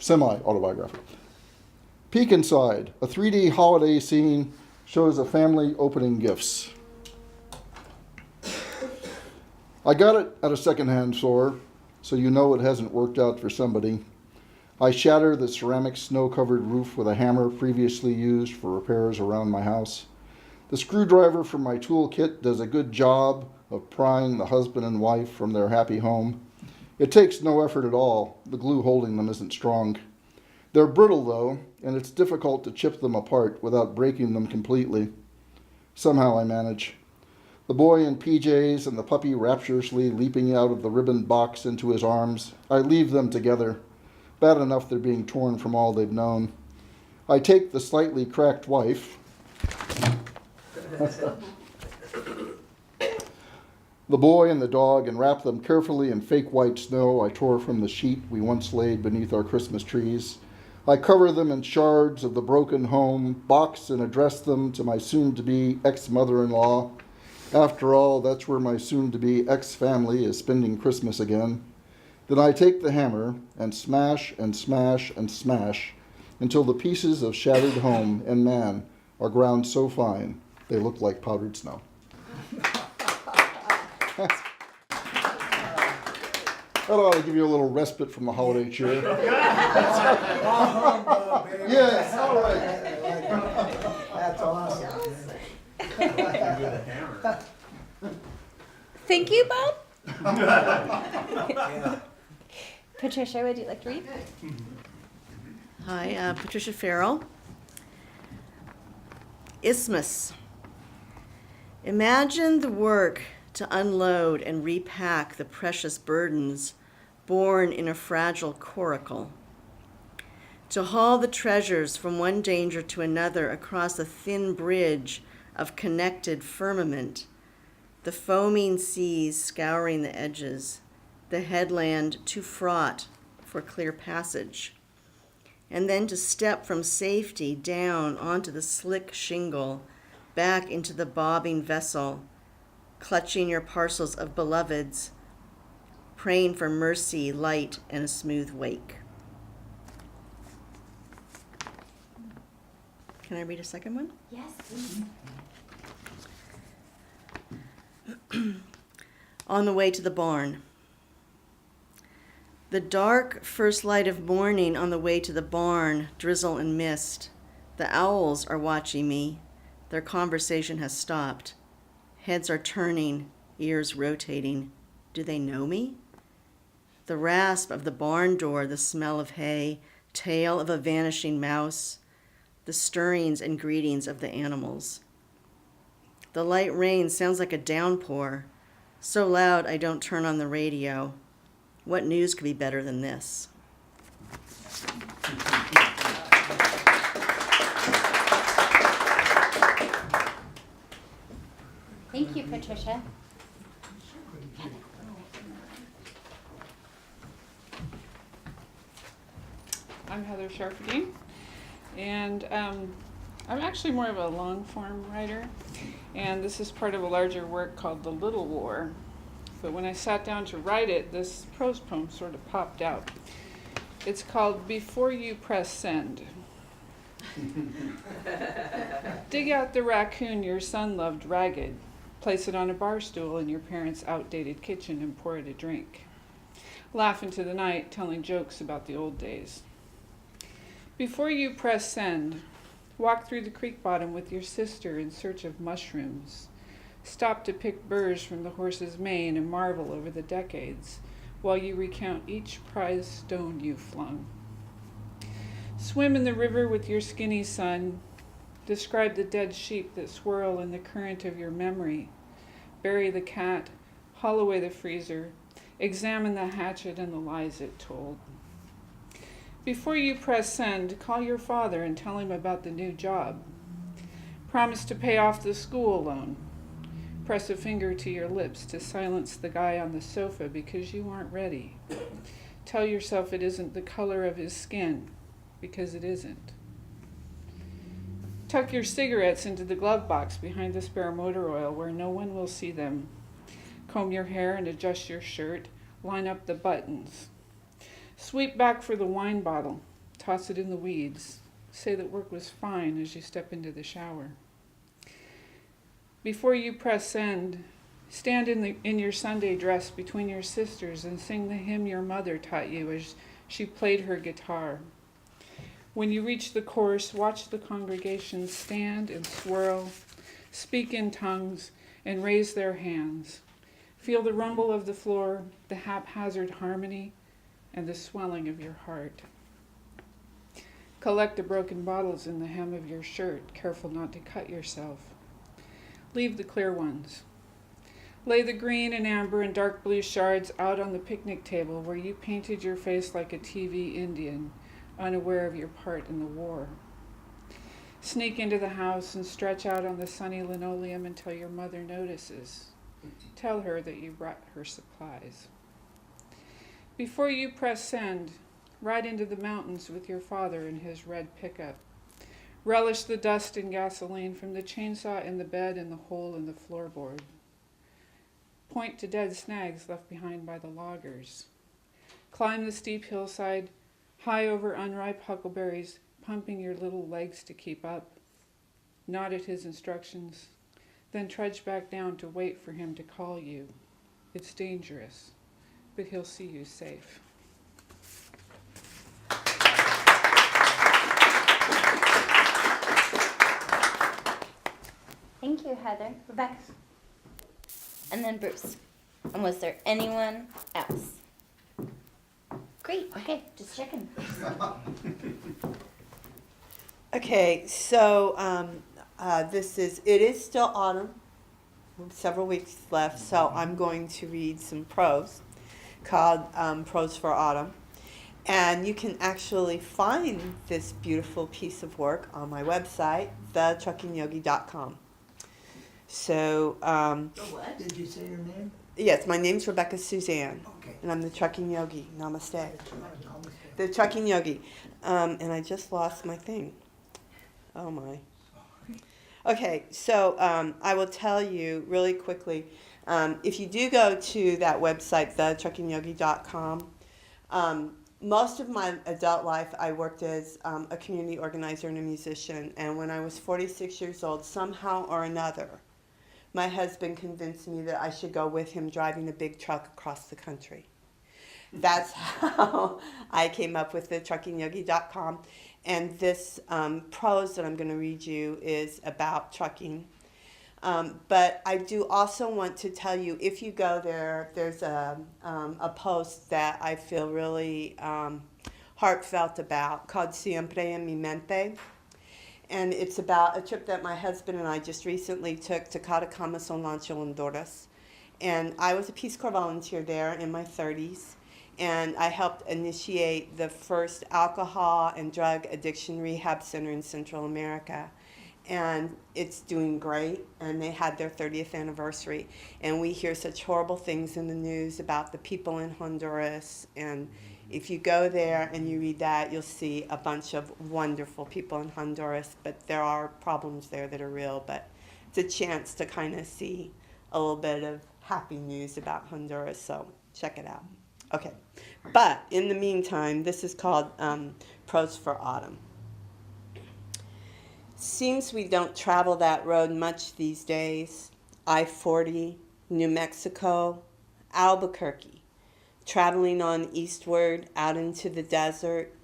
semi-autobiographical. Peek inside. A 3D holiday scene shows a family opening gifts. I got it at a secondhand store, so you know it hasn't worked out for somebody. I shatter the ceramic snow-covered roof with a hammer previously used for repairs around my house. The screwdriver from my toolkit does a good job of prying the husband and wife from their happy home. It takes no effort at all. The glue holding them isn't strong. They're brittle, though, and it's difficult to chip them apart without breaking them completely. Somehow I manage. The boy in PJs and the puppy rapturously leaping out of the ribbon box into his arms. I leave them together. Bad enough they're being torn from all they've known. I take the slightly cracked wife, the boy and the dog, and wrap them carefully in fake white snow I tore from the sheet we once laid beneath our Christmas trees. I cover them in shards of the broken home, box and address them to my soon-to-be ex-mother-in-law. After all, that's where my soon-to-be ex-family is spending Christmas again. Then I take the hammer and smash and smash and smash until the pieces of shattered home and man are ground so fine they look like powdered snow. That ought to give you a little respite from the holiday cheer. Yes, all right. That's awesome. Thank you, Bob. Patricia, would you like to read? Hi, Patricia Farrell. Isthmus. Imagine the work to unload and repack the precious burdens born in a fragile coracle. To haul the treasures from one danger to another across a thin bridge of connected firmament, the foaming seas scouring the edges, the headland too fraught for clear passage, and then to step from safety down onto the slick shingle, back into the bobbing vessel, clutching your parcels of beloveds, praying for mercy, light, and a smooth wake. Can I read a second one? Yes, please. On the way to the barn. The dark first light of morning on the way to the barn, drizzle and mist. The owls are watching me. Their conversation has stopped. Heads are turning, ears rotating. Do they know me? The rasp of the barn door, the smell of hay, tail of a vanishing mouse, the stirrings and greetings of the animals. The light rain sounds like a downpour, so loud I don't turn on the radio. What news could be better than this? Thank you, Patricia. Heather Sharfeddin, and I'm actually more of a long-form writer, and this is part of a larger work called The Little War. But when I sat down to write it, this prose poem sort of popped out. It's called Before You Press Send. Dig out the raccoon your son loved ragged. Place it on a bar stool in your parents' outdated kitchen and pour it a drink. Laugh into the night, telling jokes about the old days. Before you press send, walk through the creek bottom with your sister in search of mushrooms. Stop to pick burrs from the horse's mane and marvel over the decades while you recount each prized stone you flung. Swim in the river with your skinny son. Describe the dead sheep that swirl in the current of your memory. Bury the cat, haul away the freezer, examine the hatchet and the lies it told. Before you press send, call your father and tell him about the new job. Promise to pay off the school loan. Press a finger to your lips to silence the guy on the sofa because you aren't ready. Tell yourself it isn't the color of his skin, because it isn't. Tuck your cigarettes into the glove box behind the spare motor oil where no one will see them. Comb your hair and adjust your shirt. Line up the buttons. Sweep back for the wine bottle. Toss it in the weeds. Say that work was fine as you step into the shower. Before you press send, stand in your Sunday dress between your sisters and sing the hymn your mother taught you as she played her guitar. When you reach the chorus, watch the congregation stand and swirl, speak in tongues, and raise their hands. Feel the rumble of the floor, the haphazard harmony, and the swelling of your heart. Collect the broken bottles in the hem of your shirt, careful not to cut yourself. Leave the clear ones. Lay the green and amber and dark blue shards out on the picnic table where you painted your face like a TV Indian, unaware of your part in the war. Sneak into the house and stretch out on the sunny linoleum until your mother notices. Tell her that you brought her supplies. Before you press send, ride into the mountains with your father in his red pickup. Relish the dust and gasoline from the chainsaw in the bed and the hole in the floorboard. Point to dead snags left behind by the loggers. Climb the steep hillside, high over unripe huckleberries, pumping your little legs to keep up. Nod at his instructions, then trudge back down to wait for him to call you. It's dangerous, but he'll see you safe. Thank you, Heather. Rebecca. And then Bruce. And was there anyone else? Great. Okay, just checking. Okay, so it is still autumn, several weeks left, so I'm going to read some prose called Prose for Autumn. And you can actually find this beautiful piece of work on my website, thetruckingyogi.com. So, What? Did you say your name? yes, my name's Rebecca Suzanne, Okay. and I'm the Trucking Yogi. Namaste. The Trucking Yogi. And I just lost my thing. Oh my. Okay, so I will tell you really quickly. If you do go to that website, thetruckingyogi.com, most of my adult life I worked as a community organizer and a musician. And when I was 46 years old, somehow or another, my husband convinced me that I should go with him driving a big truck across the country. That's how I came up with the truckingyogi.com. And this prose that I'm going to read you is about trucking. But I do also want to tell you, if you go there, there's a post that I feel really heartfelt about called Siempre en mi mente. And it's about a trip that my husband and I just recently took to Caracama, Son Lancho, Honduras. And I was a Peace Corps volunteer there in my 30s. And I helped initiate the first alcohol and drug addiction rehab center in Central America. And it's doing great, and they had their 30th anniversary. And we hear such horrible things in the news about the people in Honduras, and If you go there and you read that, you'll see a bunch of wonderful people in Honduras, but there are problems there that are real, but it's a chance to kind of see a little bit of happy news about Honduras, so check it out. Okay, but in the meantime, this is called Prose for Autumn. Seems we don't travel that road much these days. I-40, New Mexico, Albuquerque, traveling on eastward out into the desert.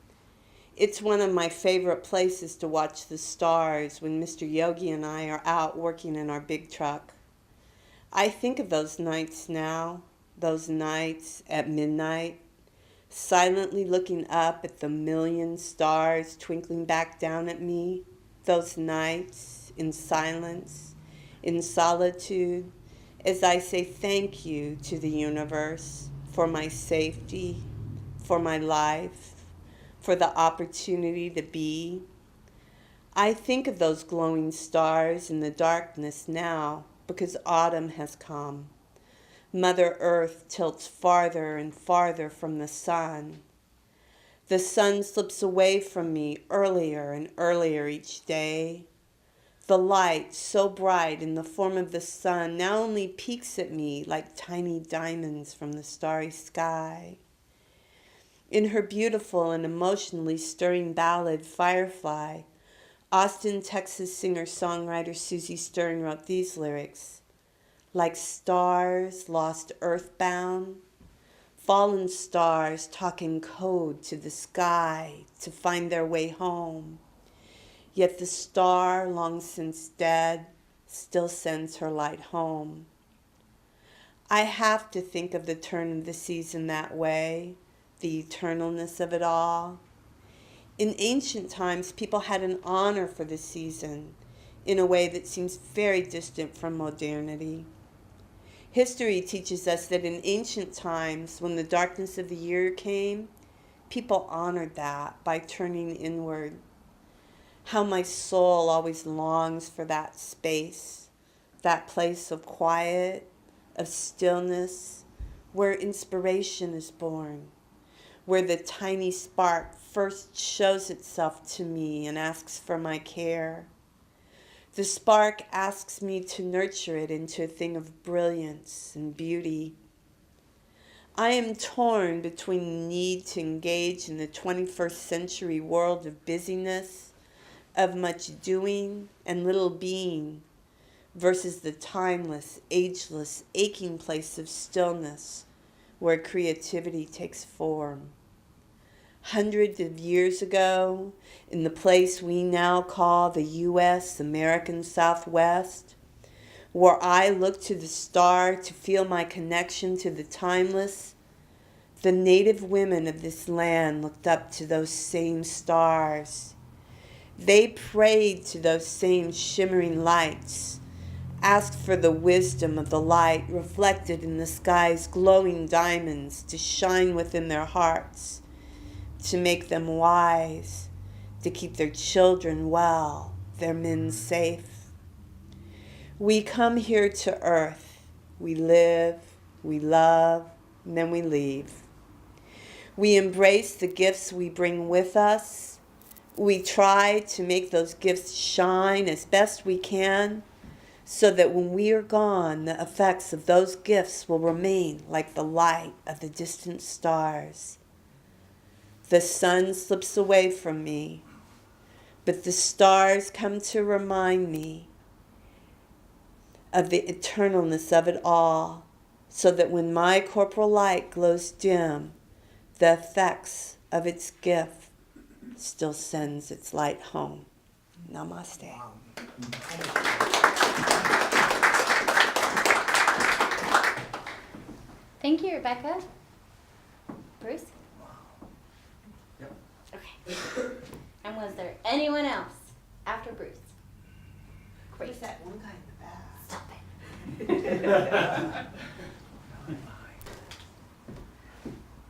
It's one of my favorite places to watch the stars when Mr. Yogi and I are out working in our big truck. I think of those nights now, those nights at midnight, silently looking up at the million stars twinkling back down at me, those nights in silence, in solitude, as I say thank you to the universe for my safety, for my life, for the opportunity to be. I think of those glowing stars in the darkness now because autumn has come. Mother Earth tilts farther and farther from the sun. The sun slips away from me earlier and earlier each day. The light, so bright in the form of the sun, now only peeks at me like tiny diamonds from the starry sky. In her beautiful and emotionally stirring ballad, Firefly, Austin, Texas singer-songwriter Susie Stern wrote these lyrics. Like stars lost earthbound, fallen stars talking code to the sky to find their way home. Yet the star, long since dead, still sends her light home. I have to think of the turn of the season that way, the eternalness of it all. In ancient times, people had an honor for the season in a way that seems very distant from modernity. History teaches us that in ancient times, when the darkness of the year came, people honored that by turning inward. How my soul always longs for that space, that place of quiet, of stillness, where inspiration is born, where the tiny spark first shows itself to me and asks for my care. The spark asks me to nurture it into a thing of brilliance and beauty. I am torn between the need to engage in the 21st century world of busyness, of much doing and little being, versus the timeless, ageless, aching place of stillness where creativity takes form. Hundreds of years ago, in the place we now call the U.S. American Southwest, where I look to the star to feel my connection to the timeless, the native women of this land looked up to those same stars. They prayed to those same shimmering lights, asked for the wisdom of the light reflected in the sky's glowing diamonds to shine within their hearts, to make them wise, to keep their children well, their men safe. We come here to earth, we live, we love, and then we leave. We embrace the gifts we bring with us. We try to make those gifts shine as best we can, so that when we are gone, the effects of those gifts will remain like the light of the distant stars. The sun slips away from me, but the stars come to remind me of the eternalness of it all, so that when my corporal light glows dim, the effects of its gift still sends its light home. Namaste. Thank you, Rebecca. Bruce? Yep. Okay. And was there anyone else after Bruce? Great. Who's that one guy in the back? Stop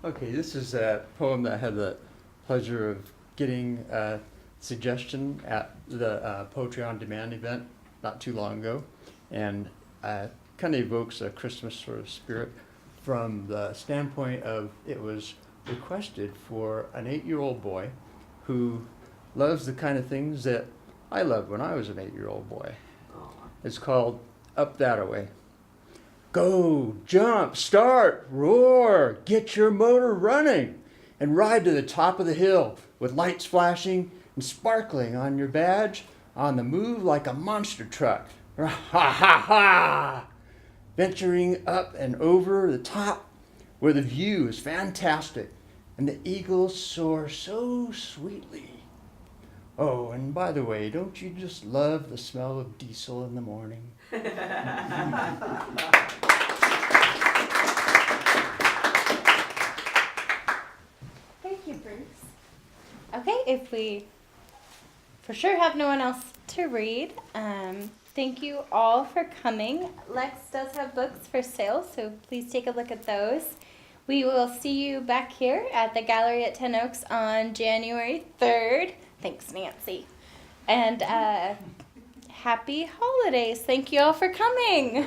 it. Okay, this is a poem that I had the pleasure of getting a suggestion at the Poetry on Demand event not too long ago, and kind of evokes a Christmas sort of spirit from the standpoint of it was requested for an 8-year-old boy who loves the kind of things that I loved when I was an 8-year-old boy. It's called Up That-A-Way. Go, jump, start, roar, get your motor running, and ride to the top of the hill with lights flashing and sparkling on your badge, on the move like a monster truck. Ha ha ha! Venturing up and over the top where the view is fantastic and the eagles soar so sweetly. Oh, and by the way, don't you just love the smell of diesel in the morning? Thank you, Bruce. Okay, if we for sure have no one else to read, thank you all for coming. Lex does have books for sale, so please take a look at those. We will see you back here at the gallery at Ten Oaks on January 3rd. Thanks, Nancy. And happy holidays. Thank you all for coming.